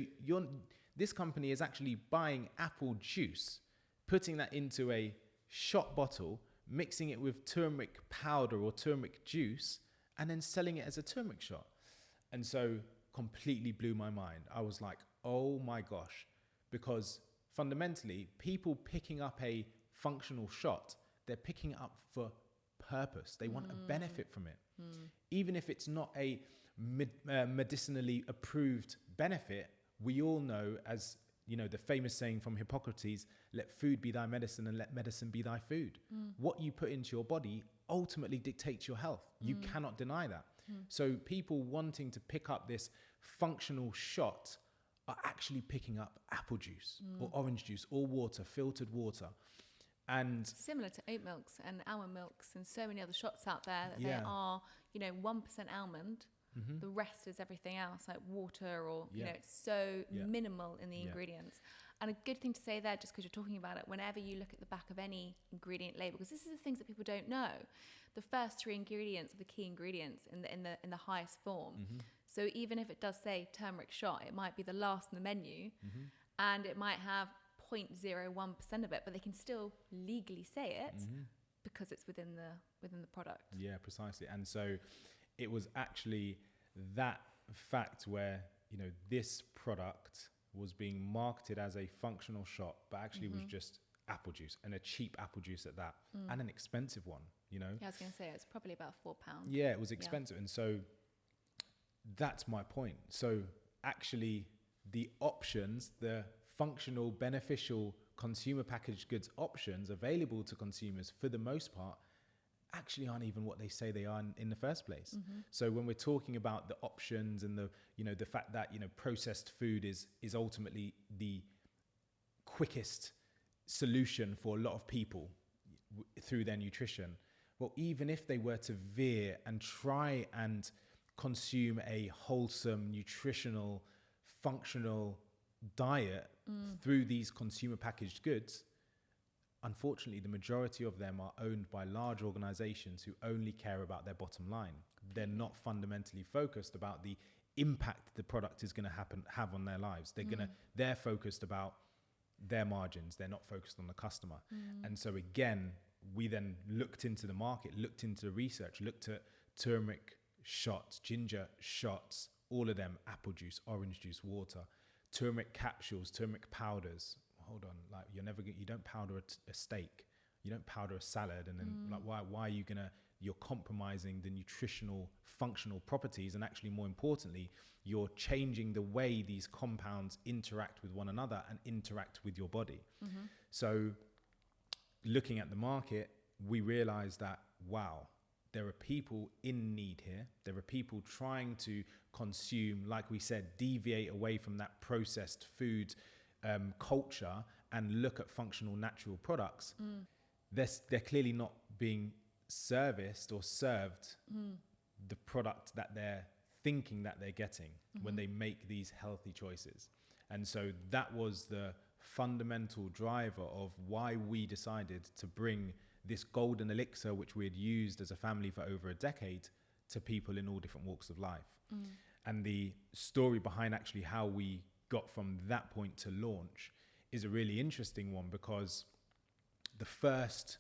this company is actually buying apple juice, putting that into a shot bottle, mixing it with turmeric powder or turmeric juice, and then selling it as a turmeric shot. And so completely blew my mind. I was like, oh my gosh, because fundamentally people picking up a functional shot, they're picking it up for purpose. They want a benefit from it. Even if it's not a medicinally approved benefit, we all know, as you know, the famous saying from Hippocrates, let food be thy medicine and let medicine be thy food. What you put into your body ultimately dictates your health. You cannot deny that. So people wanting to pick up this functional shot are actually picking up apple juice or orange juice or water, filtered water. And similar to oat milks and almond milks and so many other shots out there that they are, you know, 1% almond. The rest is everything else, like water or, you know, it's so minimal in the ingredients. And a good thing to say there, just because you're talking about it, whenever you look at the back of any ingredient label, because this is the things that people don't know, the first 3 ingredients are the key ingredients in the highest form. So even if it does say turmeric shot, it might be the last in the menu, and it might have 0.01% of it, but they can still legally say it because it's within the product. Yeah, precisely. And so it was actually that fact where, you know, this product was being marketed as a functional shot, but actually was just apple juice, and a cheap apple juice at that, and an expensive one, you know. Yeah, I was going to say it's probably about £4. Yeah, it was expensive. And so that's my point. So actually the options, the functional, beneficial consumer packaged goods options available to consumers for the most part actually aren't even what they say they are in the first place. So when we're talking about the options and the, you know, the fact that, you know, processed food is ultimately the quickest solution for a lot of people through their nutrition. Well, even if they were to veer and try and consume a wholesome, nutritional, functional diet through these consumer packaged goods, unfortunately, the majority of them are owned by large organizations who only care about their bottom line. They're not fundamentally focused about the impact the product is going to have on their lives. They're focused about their margins. They're not focused on the customer. And so again, we then looked into the market, looked into the research, looked at turmeric shots, ginger shots, all of them, apple juice, orange juice, water, turmeric capsules, turmeric powders. Hold on, like you don't powder a steak, you don't powder a salad, and then like why are you you're compromising the nutritional functional properties, and actually more importantly, you're changing the way these compounds interact with one another and interact with your body. So looking at the market, we realized that, wow, there are people in need here. There are people trying to consume, like we said, deviate away from that processed food culture and look at functional natural products. They're clearly not being serviced or served the product that they're thinking that they're getting when they make these healthy choices. And so that was the fundamental driver of why we decided to bring this golden elixir, which we had used as a family for over a decade, to people in all different walks of life. And the story behind actually how we got from that point to launch is a really interesting one, because the first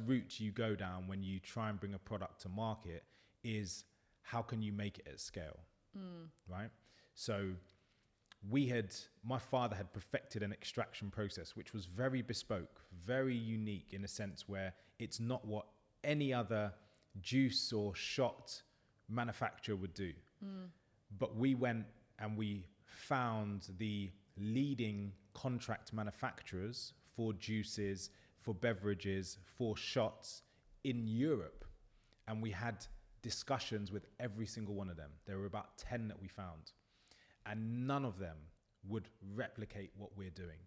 route you go down when you try and bring a product to market is, how can you make it at scale, right? So my father had perfected an extraction process, which was very bespoke, very unique in a sense where it's not what any other juice or shot manufacturer would do. But we went and we found the leading contract manufacturers for juices, for beverages, for shots in Europe. And we had discussions with every single one of them. There were about 10 that we found. And none of them would replicate what we're doing.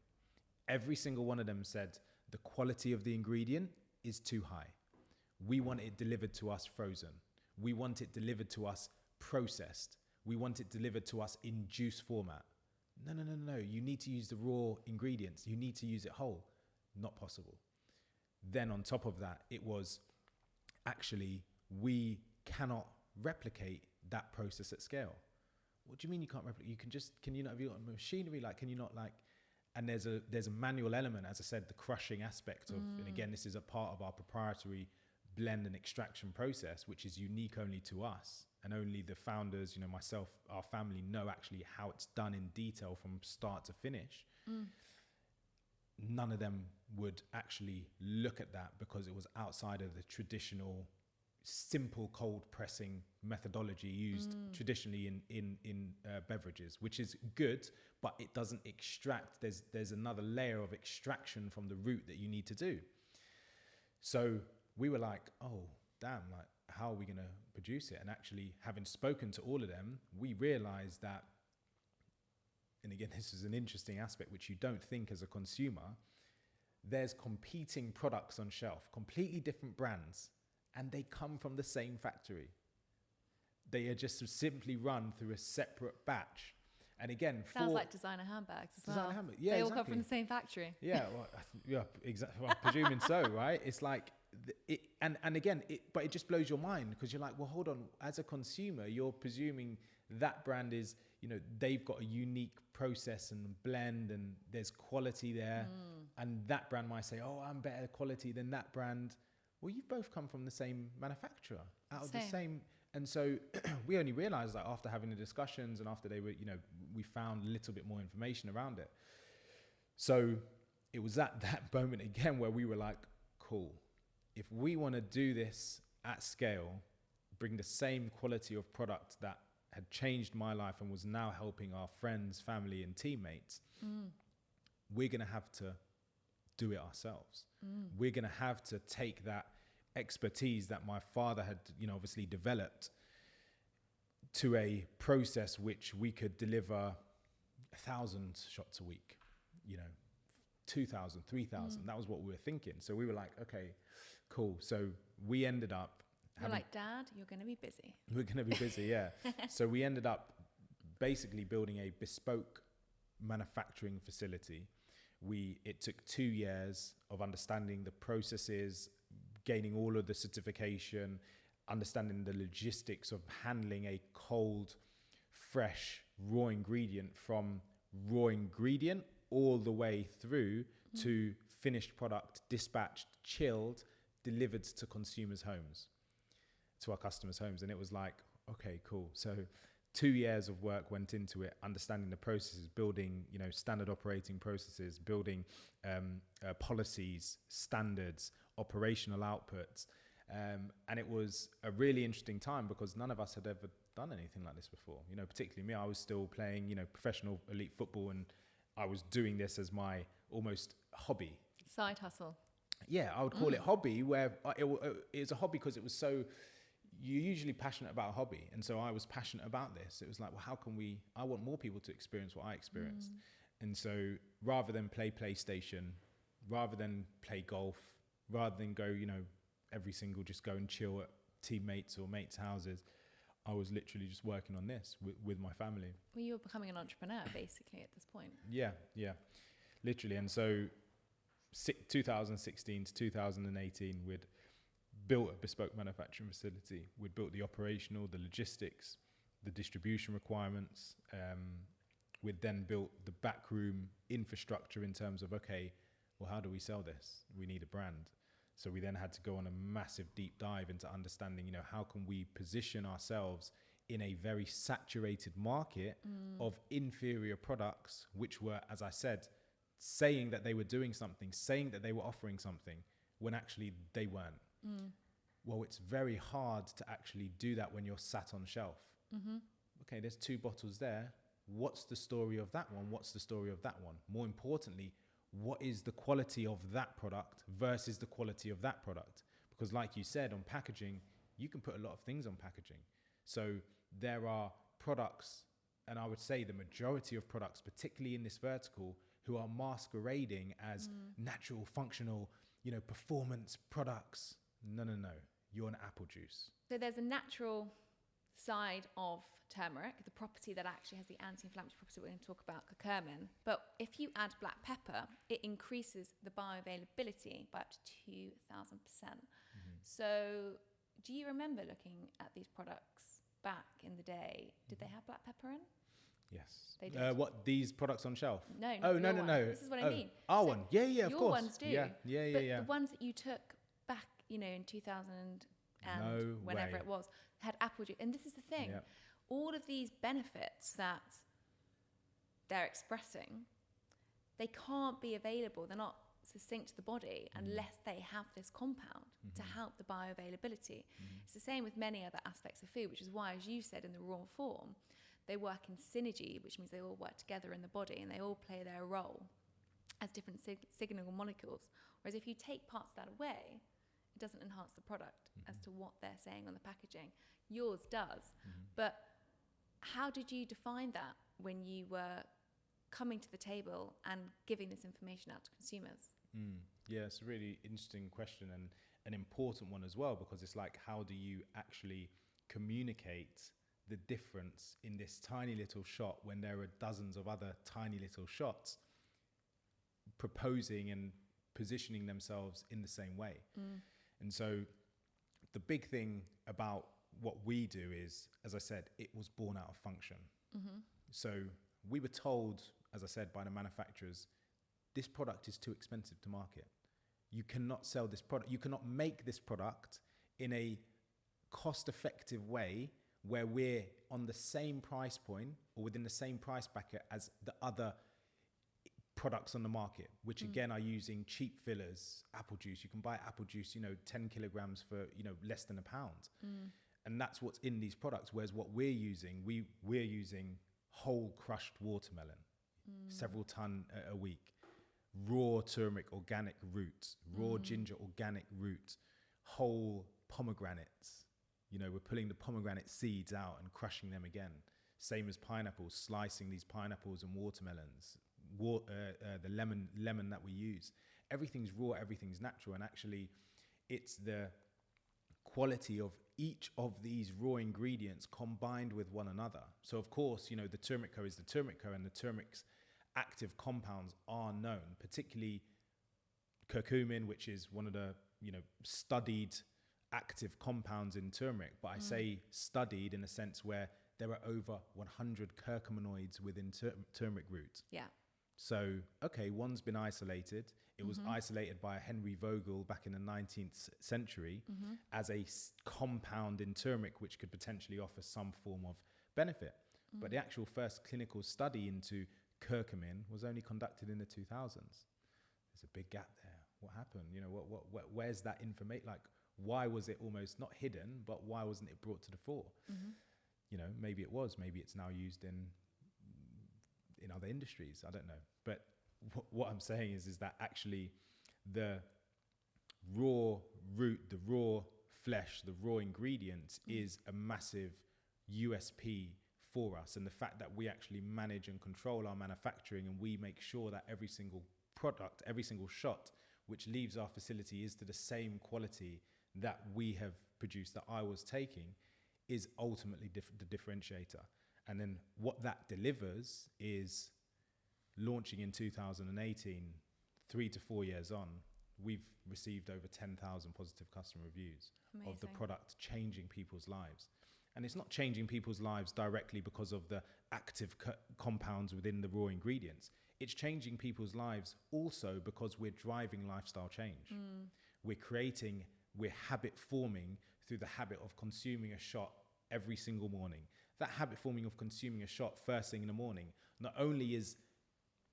Every single one of them said the quality of the ingredient is too high. We want it delivered to us frozen. We want it delivered to us processed. We want it delivered to us in juice format. No. You need to use the raw ingredients. You need to use it whole. Not possible. Then on top of that, it was actually, we cannot replicate that process at scale. What do you mean you can't replicate? Can you not have you got machinery? Like, can you not like, and there's a manual element, as I said, the crushing aspect of, and again, this is a part of our proprietary blend and extraction process, which is unique only to us. And only the founders, myself, our family know actually how it's done in detail from start to finish. None of them would actually look at that because it was outside of the traditional simple cold pressing methodology used traditionally in beverages, which is good, but it doesn't extract. There's another layer of extraction from the root that you need to do. So we were like, oh, damn, like, how are we going to produce it? And actually, having spoken to all of them, we realized that, and again, this is an interesting aspect which you don't think as a consumer, there's competing products on shelf, completely different brands, and they come from the same factory. They are just simply run through a separate batch. And again, sounds like designer handbags as well. Handbags. Yeah, they all exactly. come from the same factory. Yeah, well, exactly. Well, presuming so, right? It's like, but it just blows your mind because you're like, well, hold on. As a consumer, you're presuming that brand is, they've got a unique process and blend, and there's quality there, and that brand might say, oh, I'm better quality than that brand. Well, you've both come from the same manufacturer, out of the same. And so we only realized that after having the discussions and after they were, we found a little bit more information around it. So it was at that moment again where we were like, cool, if we want to do this at scale, bring the same quality of product that had changed my life and was now helping our friends, family, and teammates, we're going to have to do it ourselves. We're going to have to take that expertise that my father had, obviously developed to a process which we could deliver 1,000 shots a week, 2,000, 3,000. That was what we were thinking. So we were like, okay, cool. So we ended up You're like, Dad, you're going to be busy. We're going to be busy, yeah. So we ended up basically building a bespoke manufacturing facility. It took 2 years of understanding the processes, gaining all of the certification, understanding the logistics of handling a cold, fresh, raw ingredient from raw ingredient all the way through to finished product, dispatched, chilled, delivered to consumers' homes, to our customers' homes. And it was like, okay, cool. So 2 years of work went into it, understanding the processes, building, standard operating processes, building policies, standards, operational outputs. And it was a really interesting time because none of us had ever done anything like this before. Particularly me, I was still playing, professional elite football, and I was doing this as my almost hobby. Side hustle. Yeah, I would call it hobby, where it was a hobby because it was so... You're usually passionate about a hobby. And so I was passionate about this. It was like, well, how can I want more people to experience what I experienced. And so rather than play PlayStation, rather than play golf, rather than go, every single, just go and chill at teammates or mates' houses, I was literally just working on this with my family. Well, you were becoming an entrepreneur basically at this point. Yeah, literally. And so 2016 to 2018, we'd built a bespoke manufacturing facility. We'd built the operational, the logistics, the distribution requirements. We'd then built the backroom infrastructure in terms of, okay, well, how do we sell this? We need a brand. So we then had to go on a massive deep dive into understanding, how can we position ourselves in a very saturated market of inferior products, which were, as I said, saying that they were doing something, saying that they were offering something, when actually they weren't. Well, it's very hard to actually do that when you're sat on shelf. Okay, there's 2 bottles there. What's the story of that one? What's the story of that one? More importantly, what is the quality of that product versus the quality of that product? Because like you said, on packaging, you can put a lot of things on packaging. So there are products, and I would say the majority of products, particularly in this vertical, who are masquerading as natural, functional, performance products. No. You're an apple juice. So there's a natural side of turmeric, the property that actually has the anti-inflammatory property we're going to talk about, curcumin. But if you add black pepper, it increases the bioavailability by up to 2,000%. So do you remember looking at these products back in the day? Did they have black pepper in? Yes. They did. What, these products on shelf? No. No. This is what I mean. Our one. Yeah, of your course. Your ones do. Yeah. But the ones that you took back, in 2000 and whenever it was, had apple juice. And this is the thing. Yeah. All of these benefits that they're expressing, they can't be available. They're not succinct to the body unless they have this compound to help the bioavailability. It's the same with many other aspects of food, which is why, as you said, in the raw form, they work in synergy, which means they all work together in the body and they all play their role as different signal molecules. Whereas if you take parts of that away, it doesn't enhance the product as to what they're saying on the packaging. Yours does. But how did you define that when you were coming to the table and giving this information out to consumers? Yeah, it's a really interesting question and an important one as well, because it's like, how do you actually communicate the difference in this tiny little shot when there are dozens of other tiny little shots proposing and positioning themselves in the same way? And so the big thing about what we do is, as I said, it was born out of function. So we were told, as I said, by the manufacturers, this product is too expensive to market. You cannot sell this product. You cannot make this product in a cost-effective way where we're on the same price point or within the same price bracket as the other products on the market, which again are using cheap fillers, apple juice. You can buy apple juice, 10 kilograms for, less than £1. And that's what's in these products. Whereas what we're using, we're using whole crushed watermelon, several ton a week, raw turmeric, organic roots, raw ginger, organic roots, whole pomegranates. We're pulling the pomegranate seeds out and crushing them again. Same as pineapples, slicing these pineapples and watermelons, the lemon that we use. Everything's raw, everything's natural. And actually, it's the quality of each of these raw ingredients combined with one another. So, of course, the turmeric is the turmeric, and the turmeric's active compounds are known, particularly curcumin, which is one of the, studied active compounds in turmeric. But I say studied in a sense where there are over 100 curcuminoids within turmeric roots. Yeah. So, okay, one's been isolated. It was isolated by Henry Vogel back in the 19th century as a compound in turmeric, which could potentially offer some form of benefit. But the actual first clinical study into curcumin was only conducted in the 2000s. There's a big gap there. What happened? Where's that information? Like, why was it almost not hidden, but why wasn't it brought to the fore? Maybe it was. Maybe it's now used in other industries. I don't know. But what I'm saying is that actually the raw root, the raw flesh, the raw ingredients is a massive USP for us. And the fact that we actually manage and control our manufacturing, and we make sure that every single product, every single shot which leaves our facility is to the same quality that we have produced, that I was taking, is ultimately the differentiator. And then what that delivers is launching in 2018, 3 to 4 years on, we've received over 10,000 positive customer reviews. Amazing. Of the product changing people's lives. And it's not changing people's lives directly because of the active compounds within the raw ingredients. It's changing people's lives also because we're driving lifestyle change. We're habit forming through the habit of consuming a shot every single morning, that habit forming of consuming a shot first thing in the morning, not only is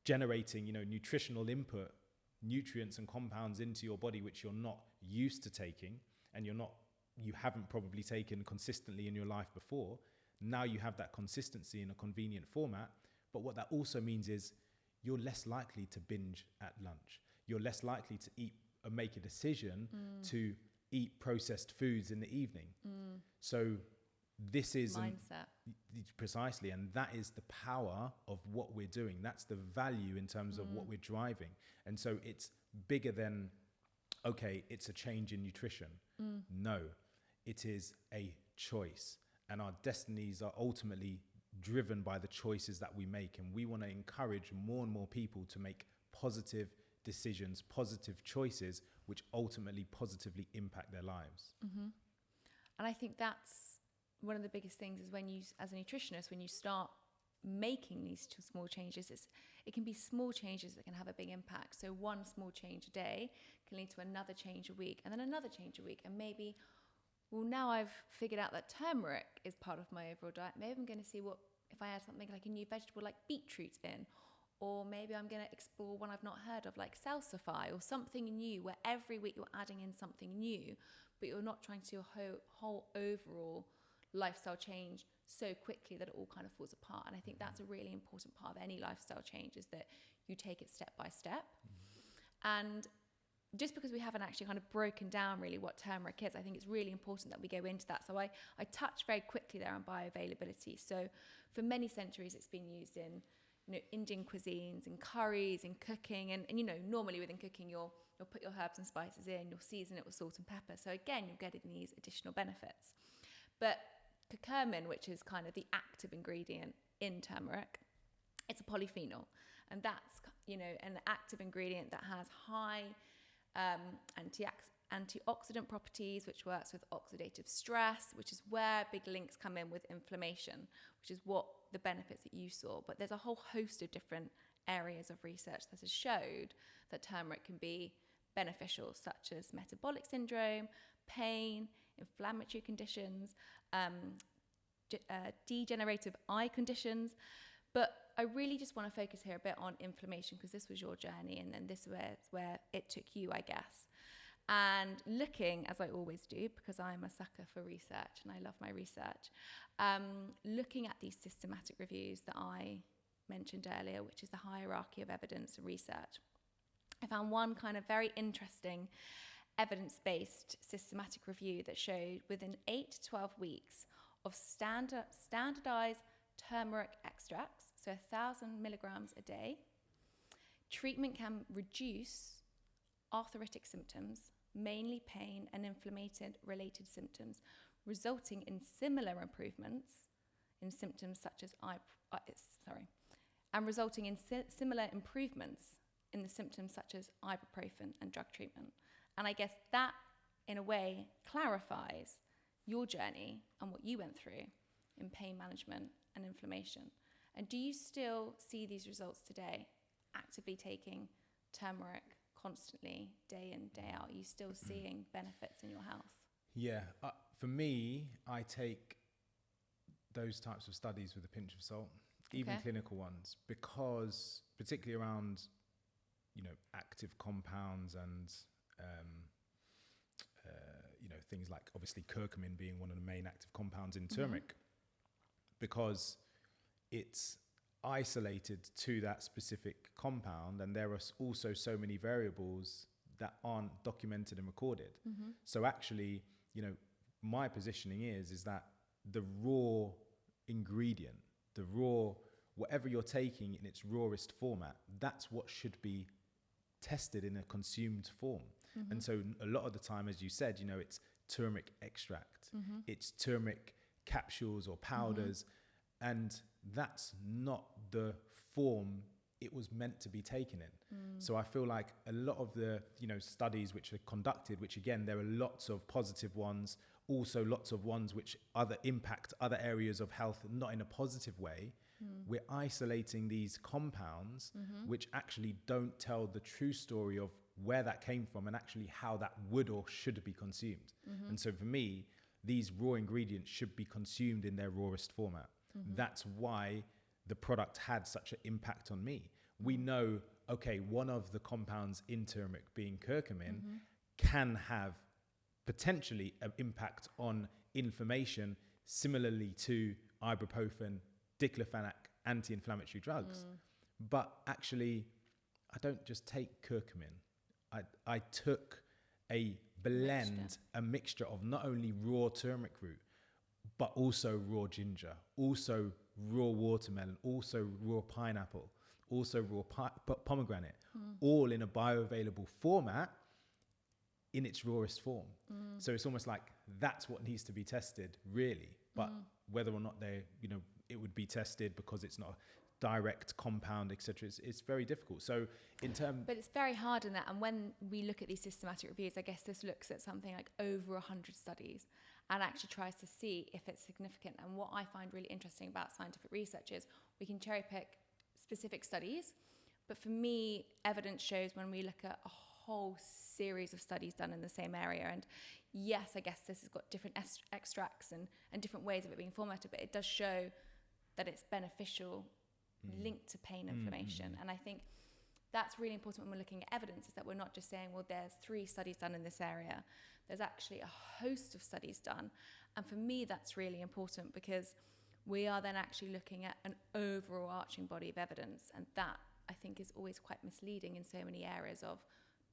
generating, nutritional input, nutrients and compounds into your body, which you're not used to taking, and you haven't probably taken consistently in your life before. Now you have that consistency in a convenient format. But what that also means is you're less likely to binge at lunch. You're less likely to make a decision to eat processed foods in the evening. So this is mindset. Precisely. And that is the power of what we're doing. That's the value in terms of what we're driving. And so it's bigger than, okay, it's a change in nutrition. No, it is a choice. And our destinies are ultimately driven by the choices that we make. And we want to encourage more and more people to make positive decisions, positive choices, which ultimately positively impact their lives. And I think that's one of the biggest things is when you, as a nutritionist, when you start making these small changes, it can be small changes that can have a big impact. So one small change a day can lead to another change a week, and then another change a week. And maybe, well, now I've figured out that turmeric is part of my overall diet. Maybe I'm going to see if I add something like a new vegetable like beetroot in, or maybe I'm going to explore one I've not heard of like salsify, or something new, where every week you're adding in something new, but you're not trying to do a whole overall lifestyle change so quickly that it all kind of falls apart. And I think that's a really important part of any lifestyle change, is that you take it step by step. And just because we haven't actually kind of broken down really what turmeric is, I think it's really important that we go into that. So I touched very quickly there on bioavailability. So for many centuries, it's been used in Indian cuisines and curries and cooking. And normally within cooking, you'll put your herbs and spices in, you'll season it with salt and pepper. So again, you're getting these additional benefits. But curcumin, which is kind of the active ingredient in turmeric, it's a polyphenol. And that's, an active ingredient that has high antioxidant properties, which works with oxidative stress, which is where big links come in with inflammation, which is what the benefits that you saw. But there's a whole host of different areas of research that has showed that turmeric can be beneficial, such as metabolic syndrome, pain, inflammatory conditions, degenerative eye conditions. But I really just want to focus here a bit on inflammation, because this was your journey, and then this is where it took you, I guess. And looking, as I always do, because I'm a sucker for research and I love my research, looking at these systematic reviews that I mentioned earlier, which is the hierarchy of evidence and research, I found one kind of very interesting evidence-based systematic review that showed within 8 to 12 weeks of standardized turmeric extracts, so 1,000 milligrams a day, treatment can reduce arthritic symptoms, mainly pain and inflammation-related symptoms, resulting in similar improvements in symptoms such as similar improvements in the symptoms such as ibuprofen and drug treatment. And I guess that, in a way, clarifies your journey and what you went through in pain management and inflammation. And do you still see these results today, actively taking turmeric constantly, day in, day out? Are you still seeing benefits in your health? Yeah. For me, I take those types of studies with a pinch of salt, even clinical ones, because particularly around, active compounds and, things like obviously curcumin being one of the main active compounds in turmeric, because it's isolated to that specific compound, and there are also so many variables that aren't documented and recorded. So actually, my positioning is that the raw ingredient, whatever you're taking in its rawest format, that's what should be tested in a consumed form. And so a lot of the time, as you said, it's turmeric extract, it's turmeric capsules or powders, and that's not the form it was meant to be taken in. So I feel like a lot of the studies which are conducted, which again, there are lots of positive ones, also lots of ones which impact other areas of health, not in a positive way. We're isolating these compounds which actually don't tell the true story of where that came from and actually how that would or should be consumed. And so for me, these raw ingredients should be consumed in their rawest format. That's why the product had such an impact on me. We know, okay, one of the compounds in turmeric, being curcumin, can have potentially an impact on inflammation, similarly to ibuprofen, diclofenac, anti-inflammatory drugs. But actually, I don't just take curcumin. I took a blend, a mixture of not only raw turmeric root, but also raw ginger, also raw watermelon, also raw pineapple, also raw pomegranate, all in a bioavailable format in its rawest form. So it's almost like that's what needs to be tested, really. But whether or not it would be tested because it's not a direct compound, etc., it's very difficult. So but it's very hard in that. And when we look at these systematic reviews, I guess this looks at something like over 100 studies and actually tries to see if it's significant. And what I find really interesting about scientific research is we can cherry pick specific studies, but for me, evidence shows when we look at a whole series of studies done in the same area. And yes, I guess this has got different extracts and different ways of it being formatted, but it does show that it's beneficial linked to pain inflammation. And I think that's really important when we're looking at evidence, is that we're not just saying, well, there's 3 studies done in this area. There's actually a host of studies done. And for me, that's really important, because we are then actually looking at an overarching body of evidence. And that, I think, is always quite misleading in so many areas of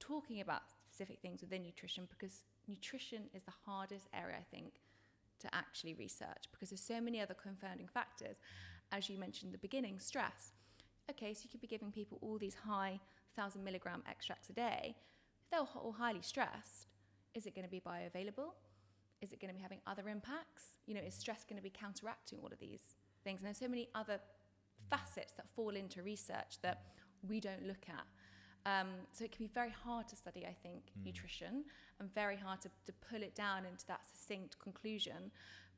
talking about specific things within nutrition, because nutrition is the hardest area, I think, to actually research, because there's so many other confounding factors. As you mentioned in the beginning, stress. Okay, so you could be giving people all these high 1,000 milligram extracts a day. If they're all highly stressed, is it going to be bioavailable? Is it going to be having other impacts? Is stress going to be counteracting all of these things? And there's so many other facets that fall into research that we don't look at. So it can be very hard to study, I think, nutrition, and very hard to pull it down into that succinct conclusion,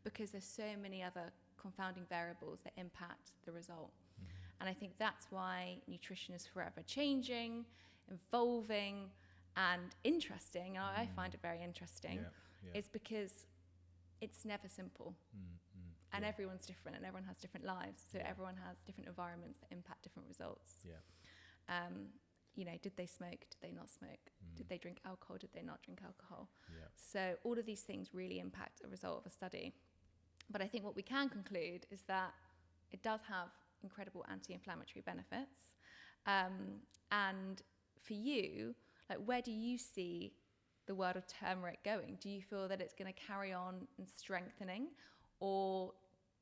because there's so many other confounding variables that impact the result. And I think that's why nutrition is forever changing, evolving, and interesting. And I find it very interesting. It's because it's never simple. And everyone's different, and everyone has different lives. So everyone has different environments that impact different results. Did they smoke? Did they not smoke? Did they drink alcohol? Did they not drink alcohol? So all of these things really impact the result of a study. But I think what we can conclude is that it does have incredible anti-inflammatory benefits. And for you, where do you see the world of turmeric going? Do you feel that it's going to carry on and strengthening? Or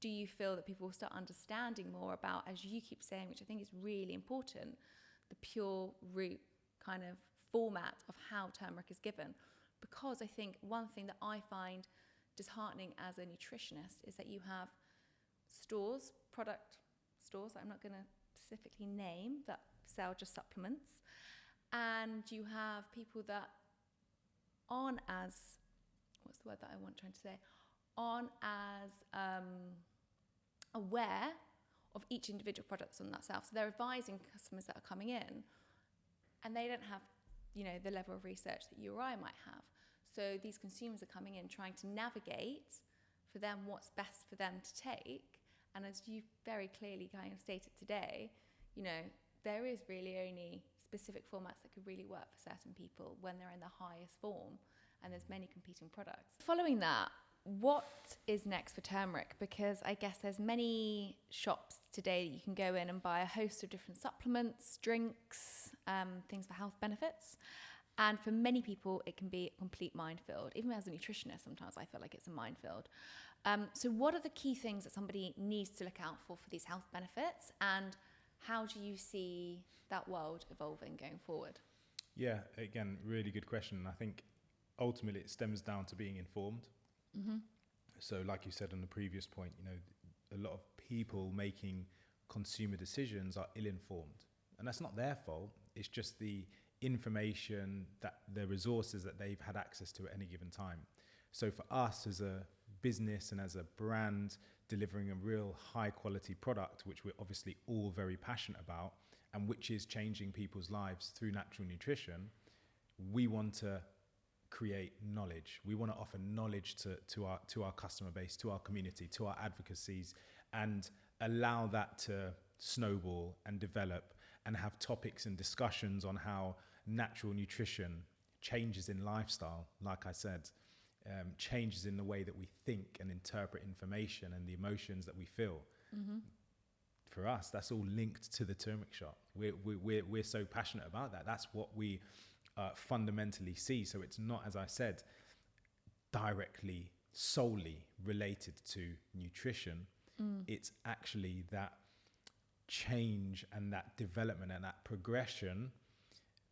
do you feel that people will start understanding more about, as you keep saying, which I think is really important, the pure root kind of format of how turmeric is given? Because I think one thing that I find disheartening as a nutritionist is that you have product stores that I'm not going to specifically name, that sell just supplements, and you have people that aren't as, what's the word that I want trying to say, aren't as aware of each individual product that's on that shelf. So they're advising customers that are coming in, and they don't have, the level of research that you or I might have. So these consumers are coming in trying to navigate for them what's best for them to take. And as you very clearly kind of stated today, there is really only specific formats that could really work for certain people when they're in the highest form, and there's many competing products. Following that, what is next for turmeric? Because I guess there's many shops today that you can go in and buy a host of different supplements, drinks, things for health benefits. And for many people, it can be a complete minefield. Even as a nutritionist, sometimes I feel like it's a minefield. So what are the key things that somebody needs to look out for these health benefits? And how do you see that world evolving going forward? Yeah, again, really good question. I think ultimately it stems down to being informed. So like you said on the previous point, a lot of people making consumer decisions are ill-informed. And that's not their fault. It's just the information, that the resources that they've had access to at any given time. So for us as a business and as a brand delivering a real high quality product, which we're obviously all very passionate about, and which is changing people's lives through natural nutrition, we want to create knowledge. We want to offer knowledge to our customer base, to our community, to our advocacies, and allow that to snowball and develop, and have topics and discussions on how natural nutrition changes in lifestyle, like I said, changes in the way that we think and interpret information and the emotions that we feel. For us, that's all linked to the turmeric shop. We're so passionate about that. That's what we fundamentally see. So it's not, as I said, directly, solely related to nutrition. It's actually that change and that development and that progression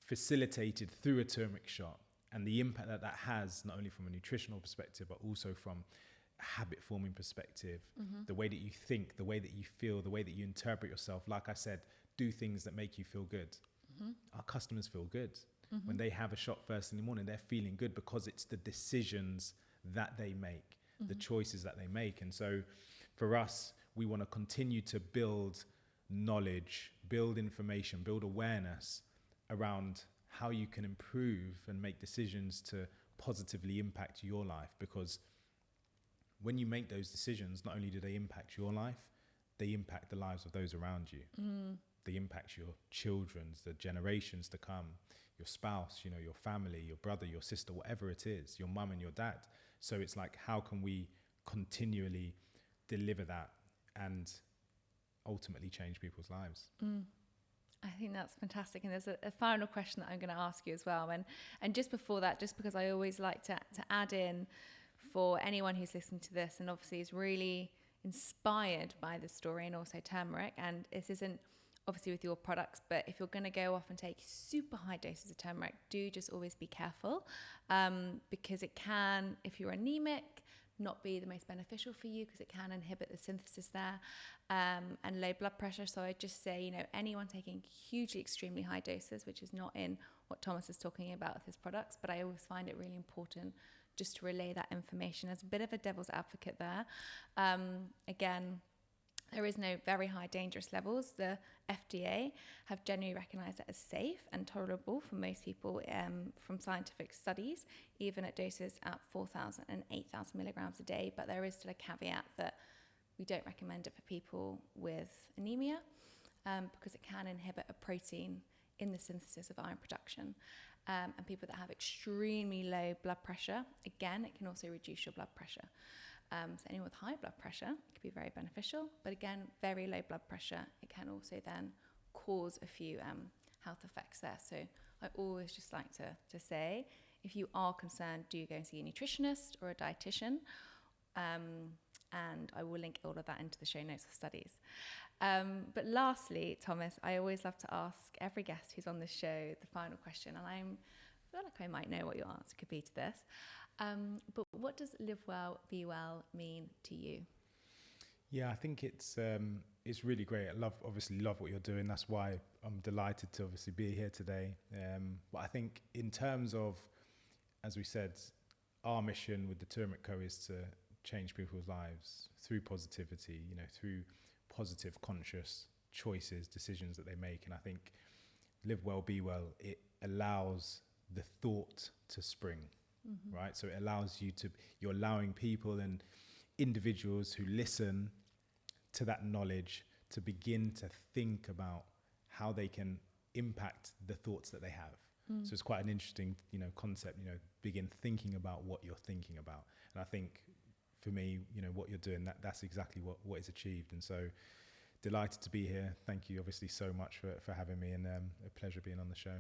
facilitated through a turmeric shot, and the impact that that has, not only from a nutritional perspective, but also from a habit forming perspective, the way that you think, the way that you feel, the way that you interpret yourself. Like I said, do things that make you feel good. Our customers feel good. When they have a shot first in the morning, they're feeling good because it's the decisions that they make, the choices that they make. And so for us, we want to continue to build knowledge, build information, build awareness around how you can improve and make decisions to positively impact your life. Because when you make those decisions, not only do they impact your life, they impact the lives of those around you. They impact your children's, the generations to come, your spouse, you know, your family, your brother, your sister, whatever it is, your mum and your dad. So it's like, how can we continually deliver that and ultimately change people's lives? I think that's fantastic. And there's a final question that I'm going to ask you as well. And just before that, just because I always like to add in for anyone who's listening to this and obviously is really inspired by the story and also turmeric, and this isn't obviously with your products, but if you're going to go off and take super high doses of turmeric, do just always be careful, because it can, if you're anemic, not be the most beneficial for you, because it can inhibit the synthesis there, and low blood pressure. So I just say, you know, anyone taking hugely, extremely high doses, which is not in what Thomas is talking about with his products, but I always find it really important just to relay that information as a bit of a devil's advocate there. Again, there is no very high dangerous levels. The FDA have generally recognized it as safe and tolerable for most people, from scientific studies, even at doses at 4,000 and 8,000 milligrams a day. But there is still a caveat that we don't recommend it for people with anemia, because it can inhibit a protein in the synthesis of iron production. And people that have extremely low blood pressure, again, it can also reduce your blood pressure. So anyone with high blood pressure, it could be very beneficial, but again, very low blood pressure, it can also then cause a few health effects there. So I always just like to say, if you are concerned, do go and see a nutritionist or a dietitian, and I will link all of that into the show notes of studies. But lastly, Thomas, I always love to ask every guest who's on the show the final question, and I feel like I might know what your answer could be to this. But what does live well, be well mean to you? Yeah, I think it's really great. I obviously love what you're doing. That's why I'm delighted to obviously be here today. But I think in terms of, as we said, our mission with the Turmeric Co is to change people's lives through positivity, you know, through positive, conscious choices, decisions that they make. And I think live well, be well, it allows the thought to spring. Right? So it allows you're allowing people and individuals who listen to that knowledge to begin to think about how they can impact the thoughts that they have. So it's quite an interesting, you know, concept, you know, begin thinking about what you're thinking about. And I think for me, you know, what you're doing, that's exactly what is achieved. And so delighted to be here. Thank you obviously so much for having me, and a pleasure being on the show.